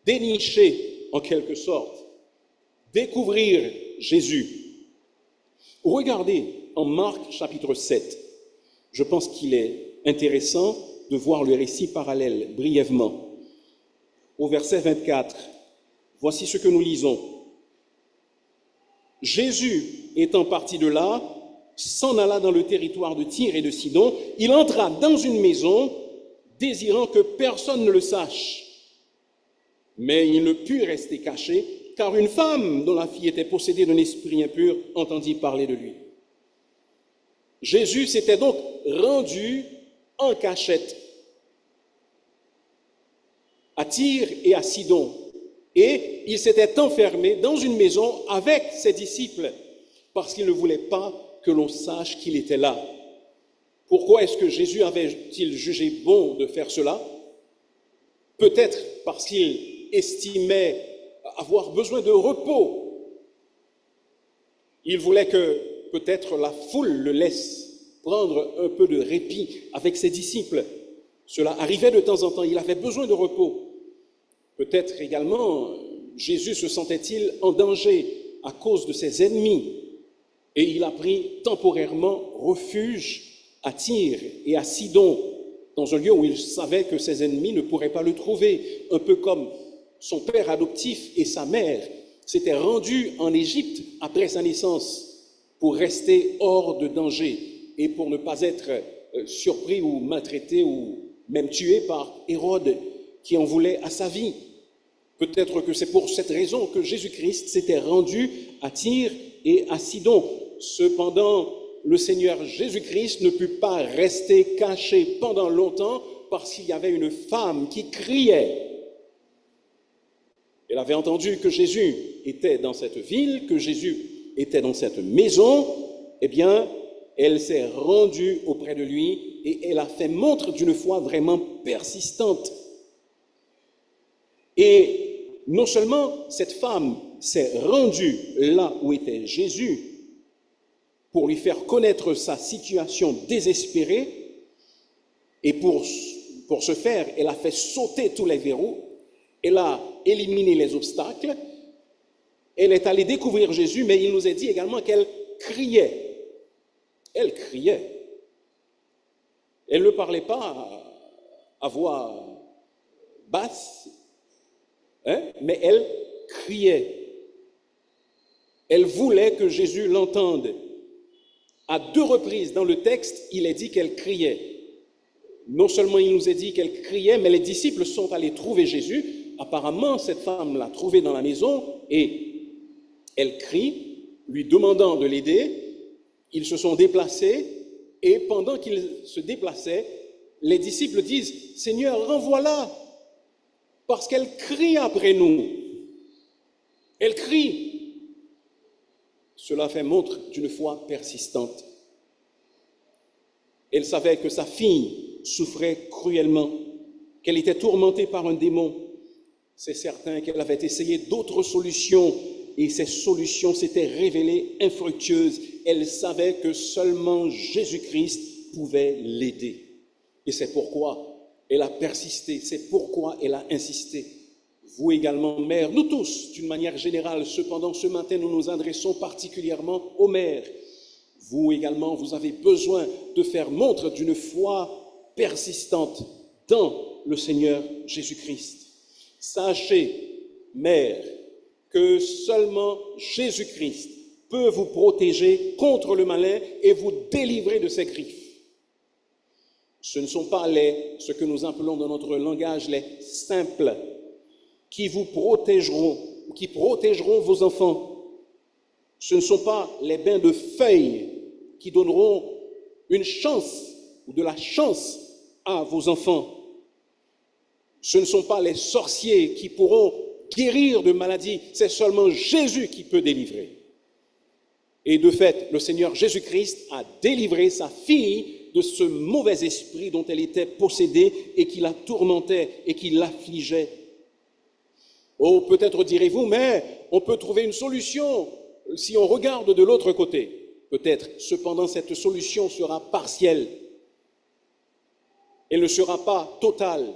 dénicher, en quelque sorte, découvrir Jésus. Regardez en Marc chapitre 7. Je pense qu'il est intéressant de voir le récit parallèle brièvement. Au verset 24, voici ce que nous lisons. Jésus, étant parti de là, s'en alla dans le territoire de Tyr et de Sidon. Il entra dans une maison, désirant que personne ne le sache. Mais il ne put rester caché, car une femme dont la fille était possédée d'un esprit impur entendit parler de lui. Jésus s'était donc rendu en cachette à Tyr et à Sidon. Et il s'était enfermé dans une maison avec ses disciples parce qu'il ne voulait pas que l'on sache qu'il était là. Pourquoi est-ce que Jésus avait-il jugé bon de faire cela? Peut-être parce qu'il estimait avoir besoin de repos. Il voulait que peut-être la foule le laisse prendre un peu de répit avec ses disciples. Cela arrivait de temps en temps, il avait besoin de repos. Peut-être également, Jésus se sentait-il en danger à cause de ses ennemis et il a pris temporairement refuge à Tyr et à Sidon, dans un lieu où il savait que ses ennemis ne pourraient pas le trouver, un peu comme son père adoptif et sa mère s'étaient rendus en Égypte après sa naissance pour rester hors de danger et pour ne pas être surpris ou maltraité ou même tué par Hérode qui en voulait à sa vie. Peut-être que c'est pour cette raison que Jésus-Christ s'était rendu à Tyr et à Sidon. Cependant, le Seigneur Jésus-Christ ne put pas rester caché pendant longtemps parce qu'il y avait une femme qui criait. Elle avait entendu que Jésus était dans cette ville, que Jésus était dans cette maison. Eh bien, elle s'est rendue auprès de lui et elle a fait montre d'une foi vraiment persistante. Et non seulement cette femme s'est rendue là où était Jésus pour lui faire connaître sa situation désespérée, et pour ce faire, elle a fait sauter tous les verrous, elle a éliminé les obstacles, elle est allée découvrir Jésus, mais il nous est dit également qu'elle criait. Elle criait. Elle ne parlait pas à voix basse, mais elle criait. Elle voulait que Jésus l'entende. À 2 reprises dans le texte, il est dit qu'elle criait. Non seulement il nous est dit qu'elle criait, mais les disciples sont allés trouver Jésus. Apparemment, cette femme l'a trouvé dans la maison et elle crie, lui demandant de l'aider. Ils se sont déplacés et pendant qu'ils se déplaçaient, les disciples disent « Seigneur, renvoie-la !» parce qu'elle crie après nous. Elle crie. Cela fait montre d'une foi persistante. Elle savait que sa fille souffrait cruellement, qu'elle était tourmentée par un démon. C'est certain qu'elle avait essayé d'autres solutions et ces solutions s'étaient révélées infructueuses. Elle savait que seulement Jésus-Christ pouvait l'aider. Et c'est pourquoi elle a persisté, c'est pourquoi elle a insisté. Vous également, mères, nous tous, d'une manière générale, cependant, ce matin, nous nous adressons particulièrement aux mères. Vous également, vous avez besoin de faire montre d'une foi persistante dans le Seigneur Jésus-Christ. Sachez, mères, que seulement Jésus-Christ peut vous protéger contre le malin et vous délivrer de ses griffes. Ce ne sont pas ce que nous appelons dans notre langage les simples qui vous protégeront, qui protégeront vos enfants. Ce ne sont pas les bains de feuilles qui donneront une chance ou de la chance à vos enfants. Ce ne sont pas les sorciers qui pourront guérir de maladies. C'est seulement Jésus qui peut délivrer. Et de fait, le Seigneur Jésus-Christ a délivré sa fille de ce mauvais esprit dont elle était possédée et qui la tourmentait et qui l'affligeait. Oh, peut-être direz-vous, mais on peut trouver une solution si on regarde de l'autre côté. Peut-être, cependant, cette solution sera partielle. Elle ne sera pas totale.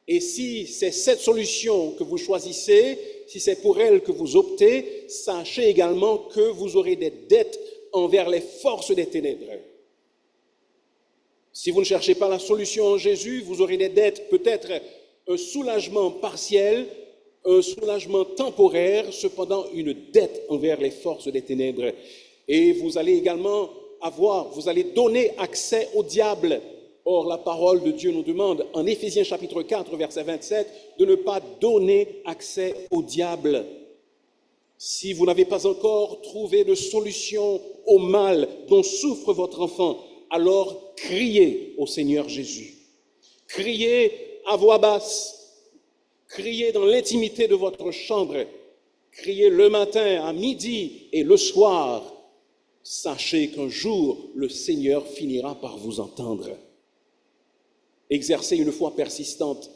Et si c'est cette solution que vous choisissez, si c'est pour elle que vous optez, sachez également que vous aurez des dettes envers les forces des ténèbres. Si vous ne cherchez pas la solution en Jésus, vous aurez des dettes, peut-être un soulagement partiel, un soulagement temporaire, cependant une dette envers les forces des ténèbres. Et vous allez également vous allez donner accès au diable. Or, la parole de Dieu nous demande, en Éphésiens chapitre 4, verset 27, de ne pas donner accès au diable. Si vous n'avez pas encore trouvé de solution au mal dont souffre votre enfant, alors criez au Seigneur Jésus. Criez à voix basse. Criez dans l'intimité de votre chambre. Criez le matin, à midi et le soir. Sachez qu'un jour, le Seigneur finira par vous entendre. Exercez une foi persistante.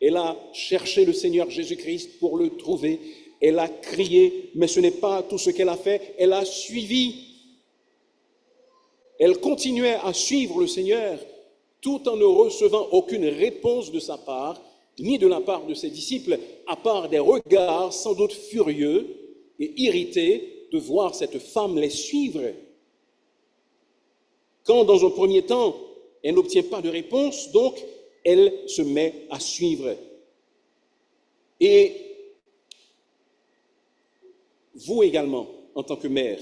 Elle a cherché le Seigneur Jésus-Christ pour le trouver. Elle a crié, mais ce n'est pas tout ce qu'elle a fait. Elle a suivi. Elle continuait à suivre le Seigneur tout en ne recevant aucune réponse de sa part, ni de la part de ses disciples, à part des regards sans doute furieux et irrités de voir cette femme les suivre. Quand, dans un premier temps, elle n'obtient pas de réponse, donc elle se met à suivre. Et vous également, en tant que mère,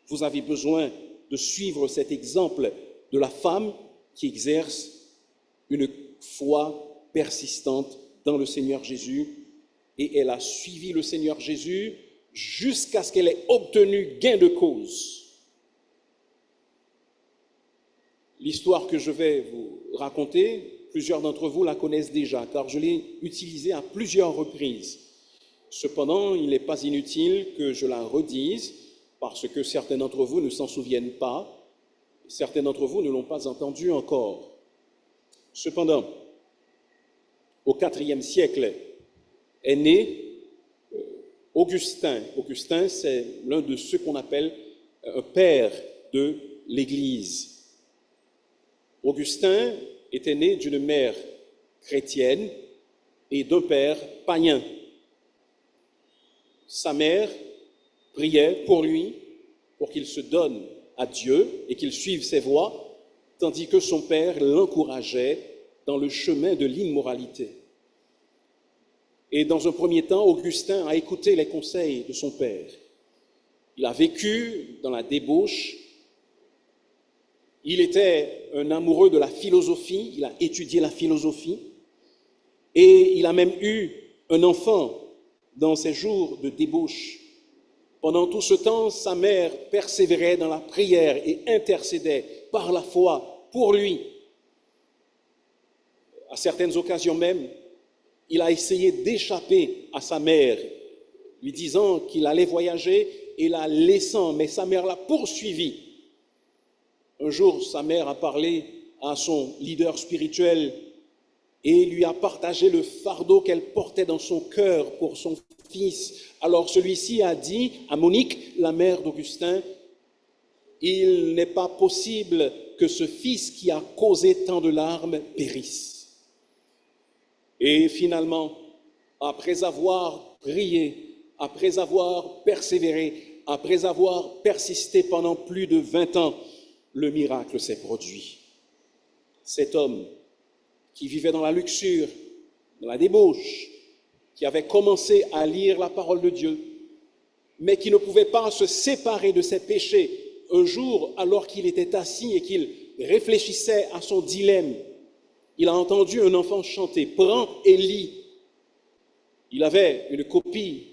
vous avez besoin de suivre cet exemple de la femme qui exerce une foi persistante dans le Seigneur Jésus. Et elle a suivi le Seigneur Jésus jusqu'à ce qu'elle ait obtenu gain de cause. L'histoire que je vais vous raconter, plusieurs d'entre vous la connaissent déjà, car je l'ai utilisée à plusieurs reprises. Cependant, il n'est pas inutile que je la redise, parce que certains d'entre vous ne s'en souviennent pas, certains d'entre vous ne l'ont pas entendue encore. Cependant, au IVe siècle est né Augustin. Augustin, c'est l'un de ceux qu'on appelle un père de l'Église. Augustin était né d'une mère chrétienne et d'un père païen. Sa mère priait pour lui, pour qu'il se donne à Dieu et qu'il suive ses voies, tandis que son père l'encourageait dans le chemin de l'immoralité. Et dans un premier temps, Augustin a écouté les conseils de son père. Il a vécu dans la débauche. Il était un amoureux de la philosophie, il a étudié la philosophie et il a même eu un enfant dans ses jours de débauche. Pendant tout ce temps, sa mère persévérait dans la prière et intercédait par la foi pour lui. À certaines occasions même, il a essayé d'échapper à sa mère, lui disant qu'il allait voyager et la laissant, mais sa mère l'a poursuivi. Un jour, sa mère a parlé à son leader spirituel et lui a partagé le fardeau qu'elle portait dans son cœur pour son fils. Alors celui-ci a dit à Monique, la mère d'Augustin, « Il n'est pas possible que ce fils qui a causé tant de larmes périsse. » Et finalement, après avoir prié, après avoir persévéré, après avoir persisté pendant plus de 20 ans, le miracle s'est produit. Cet homme qui vivait dans la luxure, dans la débauche, qui avait commencé à lire la parole de Dieu, mais qui ne pouvait pas se séparer de ses péchés, un jour, alors qu'il était assis et qu'il réfléchissait à son dilemme, il a entendu un enfant chanter « Prends et lis ». Il avait une copie,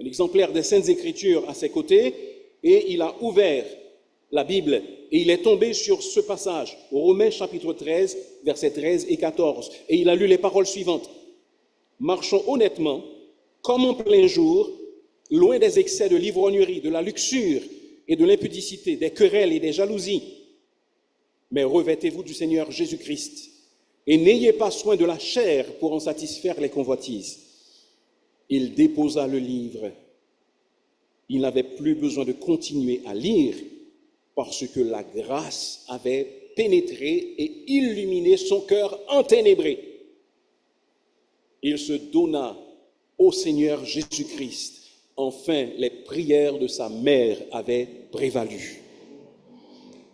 un exemplaire des Saintes Écritures à ses côtés et il a ouvert la Bible et il est tombé sur ce passage, Romains chapitre 13, versets 13 et 14. Et il a lu les paroles suivantes. « Marchons honnêtement, comme en plein jour, loin des excès de l'ivrognerie, de la luxure et de l'impudicité, des querelles et des jalousies. Mais revêtez-vous du Seigneur Jésus-Christ. Et n'ayez pas soin de la chair pour en satisfaire les convoitises. » Il déposa le livre. Il n'avait plus besoin de continuer à lire parce que la grâce avait pénétré et illuminé son cœur enténébré. il se donna au Seigneur Jésus-Christ. Enfin, les prières de sa mère avaient prévalu.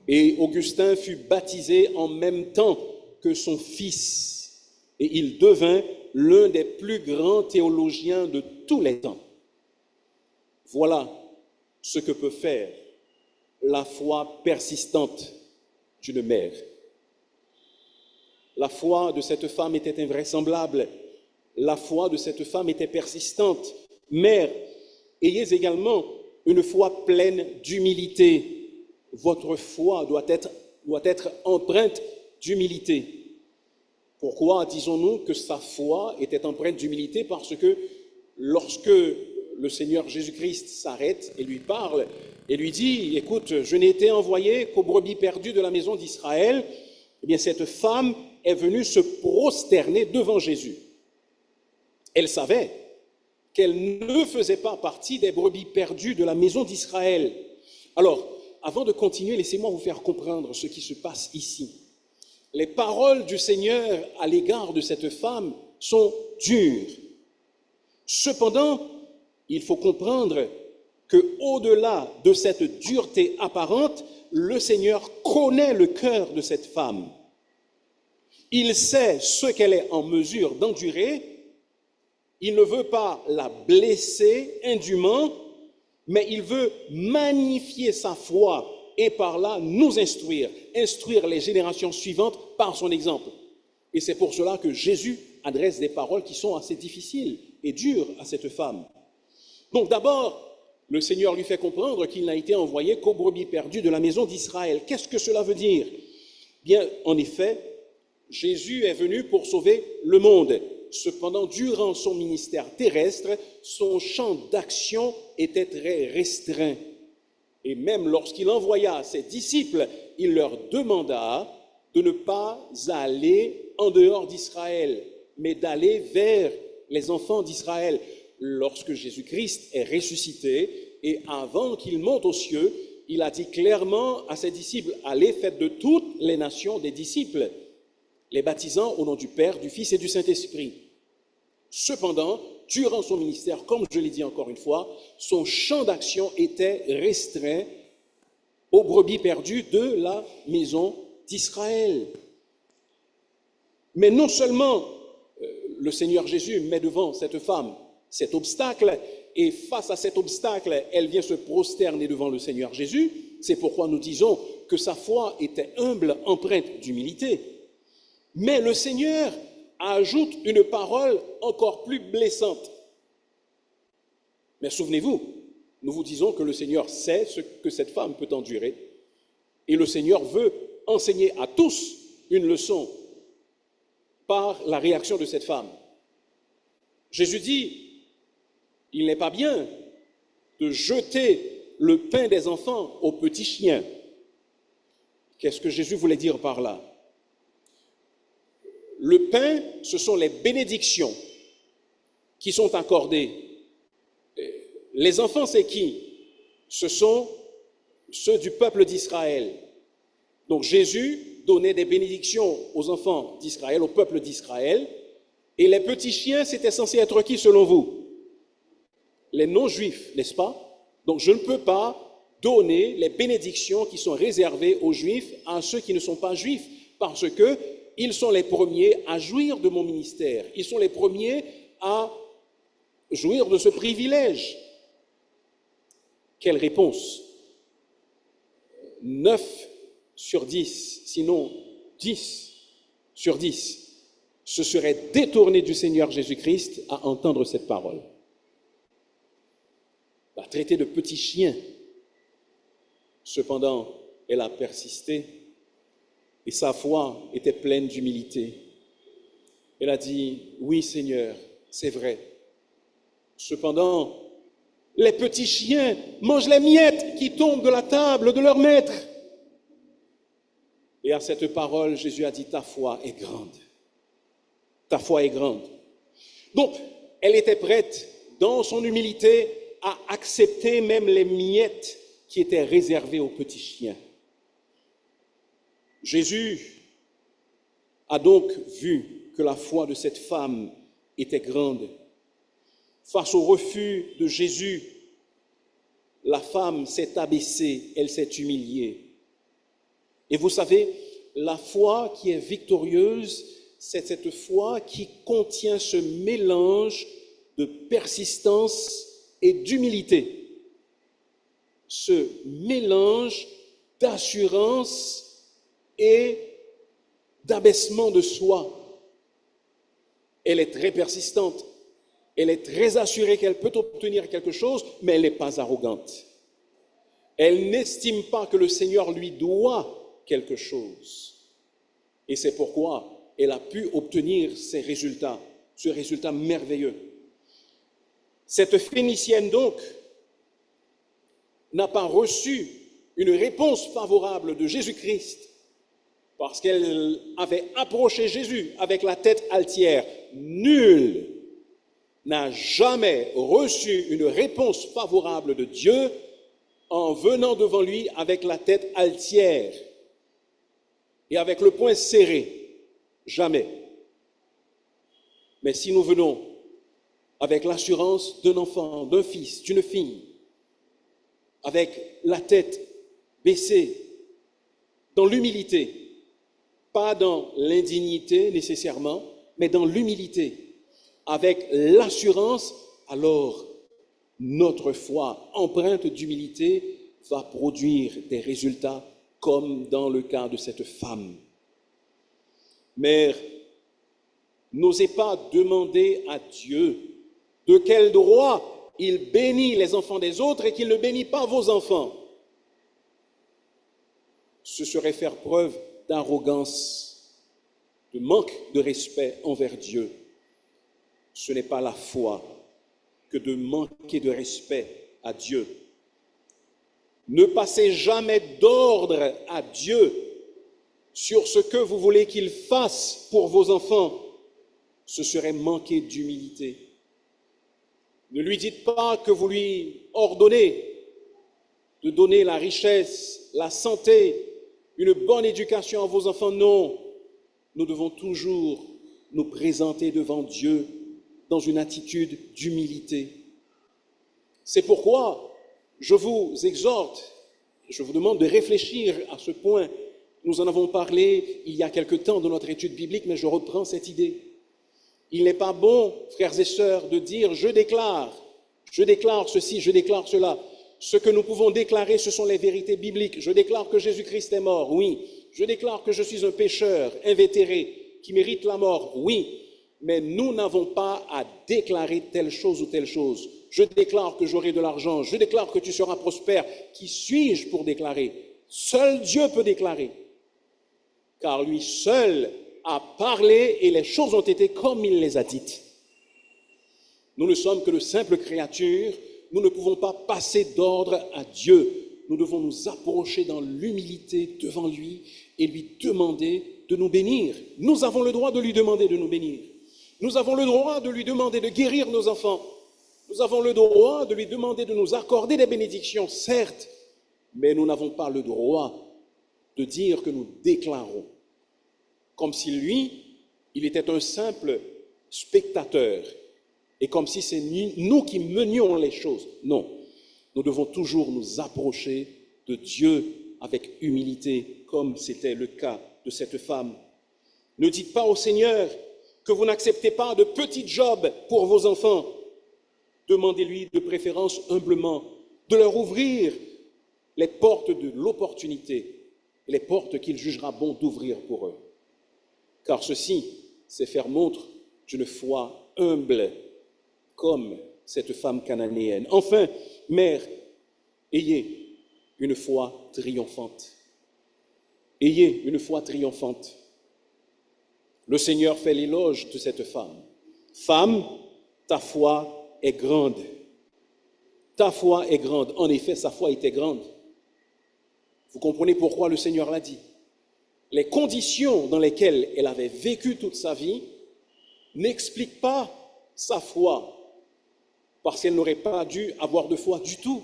Et Augustin fut baptisé en même temps que son fils, et il devint l'un des plus grands théologiens de tous les temps. Voilà ce que peut faire la foi persistante d'une mère. La foi de cette femme était invraisemblable. La foi de cette femme était persistante. Mère, ayez également une foi pleine d'humilité. Votre foi doit être empreinte d'humilité. Pourquoi disons-nous que sa foi était empreinte d'humilité? Parce que lorsque le Seigneur Jésus-Christ s'arrête et lui parle et lui dit « Écoute, je n'ai été envoyé qu'aux brebis perdues de la maison d'Israël », eh bien cette femme est venue se prosterner devant Jésus. Elle savait qu'elle ne faisait pas partie des brebis perdues de la maison d'Israël. Alors, avant de continuer, laissez-moi vous faire comprendre ce qui se passe ici. Les paroles du Seigneur à l'égard de cette femme sont dures. Cependant, il faut comprendre qu'au-delà de cette dureté apparente, le Seigneur connaît le cœur de cette femme. Il sait ce qu'elle est en mesure d'endurer. Il ne veut pas la blesser indûment, mais il veut magnifier sa foi et par là nous instruire les générations suivantes par son exemple. Et c'est pour cela que Jésus adresse des paroles qui sont assez difficiles et dures à cette femme. Donc d'abord, le Seigneur lui fait comprendre qu'il n'a été envoyé qu'aux brebis perdues de la maison d'Israël. Qu'est-ce que cela veut dire? Bien, en effet, Jésus est venu pour sauver le monde. Cependant, durant son ministère terrestre, son champ d'action était très restreint. Et même lorsqu'il envoya ses disciples, il leur demanda de ne pas aller en dehors d'Israël, mais d'aller vers les enfants d'Israël. Lorsque Jésus-Christ est ressuscité et avant qu'il monte aux cieux, il a dit clairement à ses disciples, allez, faites de toutes les nations des disciples, les baptisant au nom du Père, du Fils et du Saint-Esprit. Cependant, durant son ministère, comme je l'ai dit encore une fois, son champ d'action était restreint aux brebis perdues de la maison d'Israël. Mais non seulement le Seigneur Jésus met devant cette femme cet obstacle, et face à cet obstacle, elle vient se prosterner devant le Seigneur Jésus. C'est pourquoi nous disons que sa foi était humble, empreinte d'humilité. Mais le Seigneur ajoute une parole encore plus blessante. Mais souvenez-vous, nous vous disons que le Seigneur sait ce que cette femme peut endurer, et le Seigneur veut enseigner à tous une leçon par la réaction de cette femme. Jésus dit, il n'est pas bien de jeter le pain des enfants aux petits chiens. Qu'est-ce que Jésus voulait dire par là? Le pain, ce sont les bénédictions qui sont accordées. Les enfants, c'est qui? Ce sont ceux du peuple d'Israël. Donc Jésus donnait des bénédictions aux enfants d'Israël, au peuple d'Israël, et les petits chiens, c'était censé être qui selon vous? Les non-juifs, n'est-ce pas? Donc je ne peux pas donner les bénédictions qui sont réservées aux juifs à ceux qui ne sont pas juifs, parce qu'ils sont les premiers à jouir de mon ministère. Ils sont les premiers à jouir de ce privilège. Quelle réponse? 9 sur 10, sinon 10 sur 10, se seraient détournés du Seigneur Jésus-Christ à entendre cette parole. La traiter de petit chien. Cependant, elle a persisté et sa foi était pleine d'humilité. Elle a dit, oui Seigneur, c'est vrai. Cependant, les petits chiens mangent les miettes qui tombent de la table de leur maître. Et à cette parole, Jésus a dit, ta foi est grande. Ta foi est grande. Donc, elle était prête, dans son humilité, à accepter même les miettes qui étaient réservées aux petits chiens. Jésus a donc vu que la foi de cette femme était grande. Face au refus de Jésus, la femme s'est abaissée, elle s'est humiliée. Et vous savez, la foi qui est victorieuse, c'est cette foi qui contient ce mélange de persistance et d'humilité. Ce mélange d'assurance et d'abaissement de soi. Elle est très persistante. Elle est très assurée qu'elle peut obtenir quelque chose, mais elle n'est pas arrogante. Elle n'estime pas que le Seigneur lui doit quelque chose. Et c'est pourquoi elle a pu obtenir ce résultat merveilleux. Cette Phénicienne, donc, n'a pas reçu une réponse favorable de Jésus-Christ parce qu'elle avait approché Jésus avec la tête altière. Nul n'a jamais reçu une réponse favorable de Dieu en venant devant lui avec la tête altière et avec le poing serré. Jamais. Mais si nous venons avec l'assurance d'un enfant, d'un fils, d'une fille, avec la tête baissée, dans l'humilité, pas dans l'indignité nécessairement, mais dans l'humilité, avec l'assurance, alors notre foi empreinte d'humilité va produire des résultats comme dans le cas de cette femme. Mère, n'osez pas demander à Dieu de quel droit il bénit les enfants des autres et qu'il ne bénit pas vos enfants. Ce serait faire preuve d'arrogance, de manque de respect envers Dieu. Ce n'est pas la foi que de manquer de respect à Dieu. Ne passez jamais d'ordre à Dieu sur ce que vous voulez qu'il fasse pour vos enfants. Ce serait manquer d'humilité. Ne lui dites pas que vous lui ordonnez de donner la richesse, la santé, une bonne éducation à vos enfants. Non, nous devons toujours nous présenter devant Dieu dans une attitude d'humilité. C'est pourquoi je vous exhorte, je vous demande de réfléchir à ce point. Nous en avons parlé il y a quelque temps dans notre étude biblique, mais je reprends cette idée. Il n'est pas bon, frères et sœurs, de dire « je déclare ceci, je déclare cela ». Ce que nous pouvons déclarer, ce sont les vérités bibliques. Je déclare que Jésus-Christ est mort, oui. Je déclare que je suis un pécheur invétéré qui mérite la mort, oui. Mais nous n'avons pas à déclarer telle chose ou telle chose. Je déclare que j'aurai de l'argent, je déclare que tu seras prospère. Qui suis-je pour déclarer? Seul Dieu peut déclarer. Car lui seul a parlé et les choses ont été comme il les a dites. Nous ne sommes que de simples créatures, nous ne pouvons pas passer d'ordre à Dieu. Nous devons nous approcher dans l'humilité devant lui et lui demander de nous bénir. Nous avons le droit de lui demander de nous bénir. Nous avons le droit de lui demander de guérir nos enfants. Nous avons le droit de lui demander de nous accorder des bénédictions, certes, mais nous n'avons pas le droit de dire que nous déclarons. Comme si lui, il était un simple spectateur et comme si c'est nous qui menions les choses. Non, nous devons toujours nous approcher de Dieu avec humilité, comme c'était le cas de cette femme. Ne dites pas au Seigneur que vous n'acceptez pas de petits jobs pour vos enfants. Demandez-lui de préférence humblement de leur ouvrir les portes de l'opportunité, les portes qu'il jugera bon d'ouvrir pour eux. Car ceci, c'est faire montre d'une foi humble, comme cette femme cananéenne. Enfin, mère, ayez une foi triomphante. Ayez une foi triomphante. Le Seigneur fait l'éloge de cette femme. Femme, ta foi est grande. Ta foi est grande. En effet, sa foi était grande. Vous comprenez pourquoi le Seigneur l'a dit. Les conditions dans lesquelles elle avait vécu toute sa vie n'expliquent pas sa foi, parce qu'elle n'aurait pas dû avoir de foi du tout.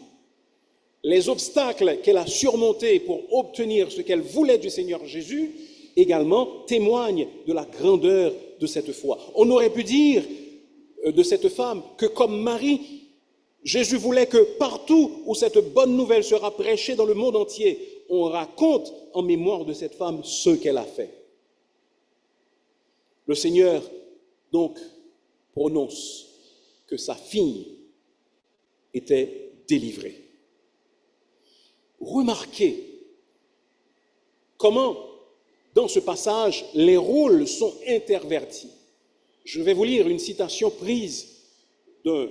Les obstacles qu'elle a surmontés pour obtenir ce qu'elle voulait du Seigneur Jésus également témoignent de la grandeur de cette foi. On aurait pu dire de cette femme que comme Marie, Jésus voulait que partout où cette bonne nouvelle sera prêchée dans le monde entier, on raconte en mémoire de cette femme ce qu'elle a fait. Le Seigneur, donc, prononce que sa fille était délivrée. Remarquez comment, dans ce passage, les rôles sont intervertis. Je vais vous lire une citation prise d'un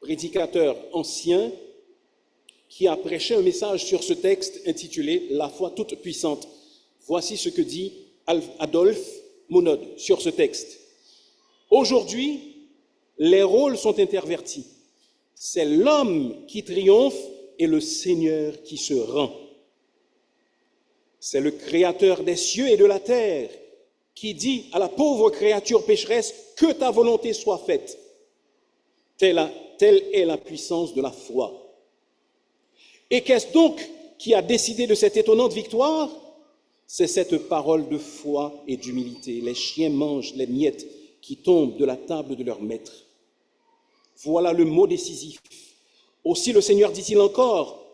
prédicateur ancien qui a prêché un message sur ce texte intitulé « La foi toute puissante ». Voici ce que dit Adolphe Monod sur ce texte. Aujourd'hui, les rôles sont intervertis. C'est l'homme qui triomphe et le Seigneur qui se rend. C'est le Créateur des cieux et de la terre qui dit à la pauvre créature pécheresse « Que ta volonté soit faite ». Telle est la puissance de la foi. Et qu'est-ce donc qui a décidé de cette étonnante victoire? C'est cette parole de foi et d'humilité. Les chiens mangent les miettes qui tombent de la table de leur maître. Voilà le mot décisif. Aussi le Seigneur dit-il encore,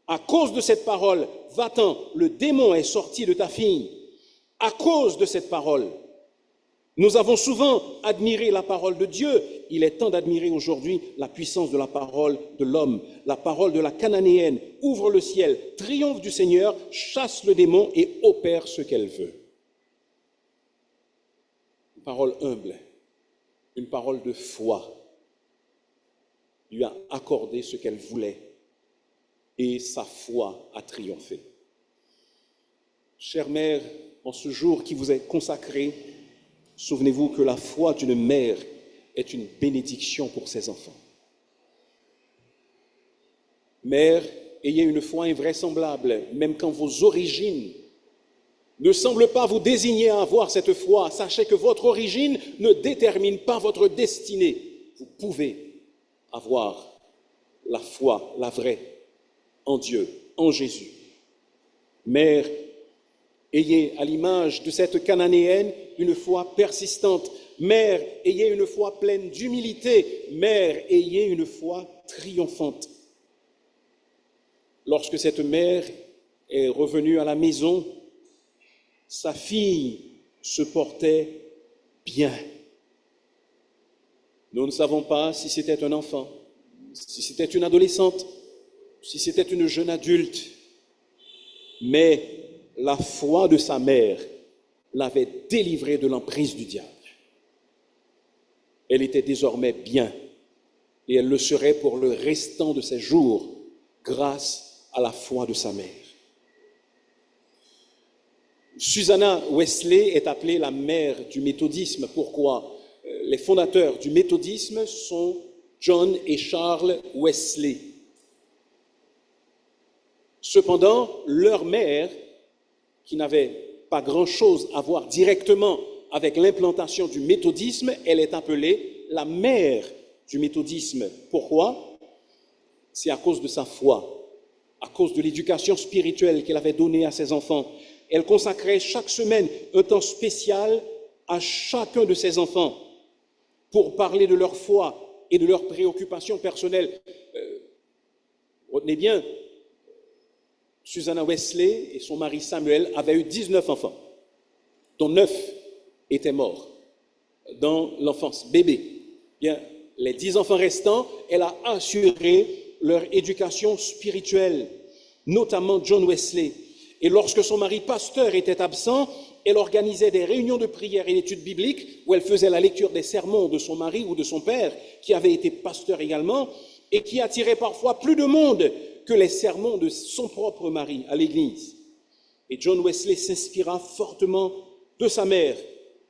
à cause de cette parole, va-t'en, le démon est sorti de ta fille. À cause de cette parole, nous avons souvent admiré la parole de Dieu. Il est temps d'admirer aujourd'hui la puissance de la parole de l'homme. La parole de la cananéenne ouvre le ciel, triomphe du Seigneur, chasse le démon et opère ce qu'elle veut. Une parole humble, une parole de foi lui a accordé ce qu'elle voulait et sa foi a triomphé. Chère mère, en ce jour qui vous est consacré, souvenez-vous que la foi d'une mère est une bénédiction pour ses enfants. Mère, ayez une foi invraisemblable, même quand vos origines ne semblent pas vous désigner à avoir cette foi. Sachez que votre origine ne détermine pas votre destinée. Vous pouvez avoir la foi, la vraie, en Dieu, en Jésus. Mère, ayez à l'image de cette cananéenne une foi persistante. Mère, ayez une foi pleine d'humilité. Mère, ayez une foi triomphante. Lorsque cette mère est revenue à la maison, sa fille se portait bien. Nous ne savons pas si c'était un enfant, si c'était une adolescente, si c'était une jeune adulte, mais la foi de sa mère l'avait délivrée de l'emprise du diable. Elle était désormais bien et elle le serait pour le restant de ses jours grâce à la foi de sa mère. Susanna Wesley est appelée la mère du méthodisme. Pourquoi? Les fondateurs du méthodisme sont John et Charles Wesley. Cependant, leur mère, qui n'avait pas grand-chose à voir directement avec l'implantation du méthodisme, elle est appelée la mère du méthodisme. Pourquoi? C'est à cause de sa foi, à cause de l'éducation spirituelle qu'elle avait donnée à ses enfants. Elle consacrait chaque semaine un temps spécial à chacun de ses enfants pour parler de leur foi et de leurs préoccupations personnelles. Retenez bien, Susanna Wesley et son mari Samuel avaient eu 19 enfants, dont 9 étaient morts dans l'enfance, bébés. Bien, les 10 enfants restants, elle a assuré leur éducation spirituelle, notamment John Wesley. Et lorsque son mari pasteur était absent, elle organisait des réunions de prière et d'études bibliques où elle faisait la lecture des sermons de son mari ou de son père, qui avait été pasteur également, et qui attirait parfois plus de monde que les sermons de son propre mari à l'église. Et John Wesley s'inspira fortement de sa mère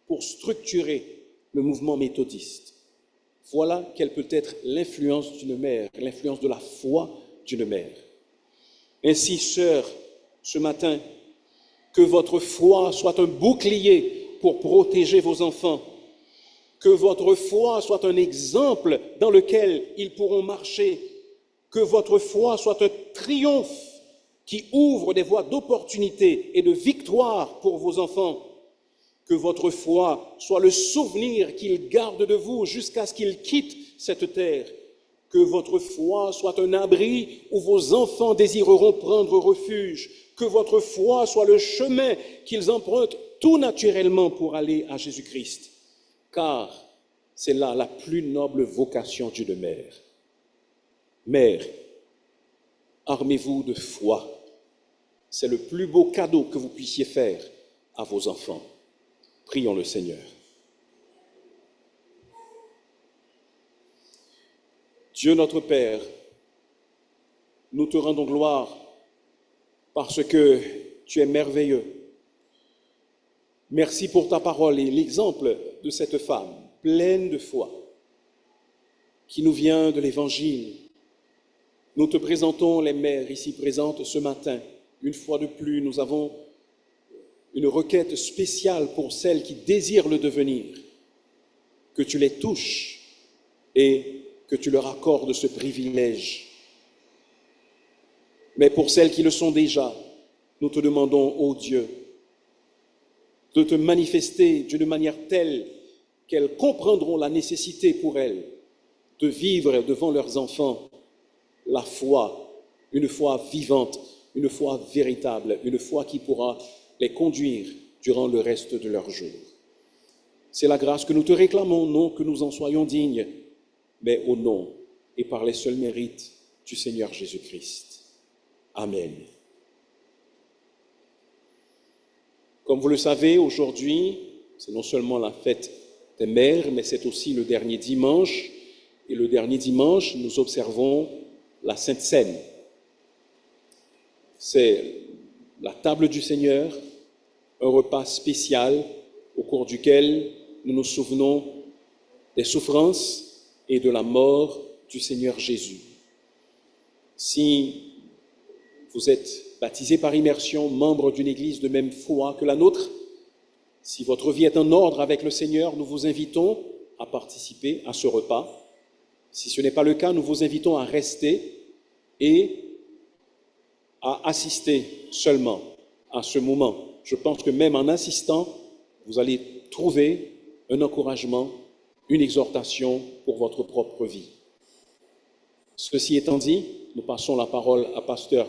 pour structurer le mouvement méthodiste. Voilà quelle peut être l'influence d'une mère, l'influence de la foi d'une mère. Ainsi, sœurs, ce matin, que votre foi soit un bouclier pour protéger vos enfants, que votre foi soit un exemple dans lequel ils pourront marcher, que votre foi soit un triomphe qui ouvre des voies d'opportunité et de victoire pour vos enfants, Que votre foi soit le souvenir qu'il garde de vous jusqu'à ce qu'il quitte cette terre. Que votre foi soit un abri où vos enfants désireront prendre refuge. Que votre foi soit le chemin qu'ils empruntent tout naturellement pour aller à Jésus-Christ. Car c'est là la plus noble vocation d'une mère. Mère, armez-vous de foi. C'est le plus beau cadeau que vous puissiez faire à vos enfants. Prions le Seigneur. Dieu notre Père, nous te rendons gloire parce que tu es merveilleux. Merci pour ta parole et l'exemple de cette femme pleine de foi qui nous vient de l'Évangile. Nous te présentons les mères ici présentes ce matin. Une fois de plus, nous avons une requête spéciale pour celles qui désirent le devenir. Que tu les touches et que tu leur accordes ce privilège. Mais pour celles qui le sont déjà, nous te demandons, ô Dieu, de te manifester d'une manière telle qu'elles comprendront la nécessité pour elles de vivre devant leurs enfants la foi, une foi vivante, une foi véritable, une foi qui pourra les conduire durant le reste de leurs jours. C'est la grâce que nous te réclamons, non que nous en soyons dignes, mais au nom et par les seuls mérites du Seigneur Jésus-Christ. Amen. Comme vous le savez, aujourd'hui, c'est non seulement la fête des mères, mais c'est aussi le dernier dimanche. Et le dernier dimanche, nous observons la Sainte Seine. C'est la table du Seigneur, un repas spécial au cours duquel nous nous souvenons des souffrances et de la mort du Seigneur Jésus. Si vous êtes baptisé par immersion, membre d'une église de même foi que la nôtre, si votre vie est en ordre avec le Seigneur, nous vous invitons à participer à ce repas. Si ce n'est pas le cas, nous vous invitons à rester et à assister seulement à ce moment. Je pense que même en assistant, vous allez trouver un encouragement, une exhortation pour votre propre vie. Ceci étant dit, nous passons la parole à Pasteur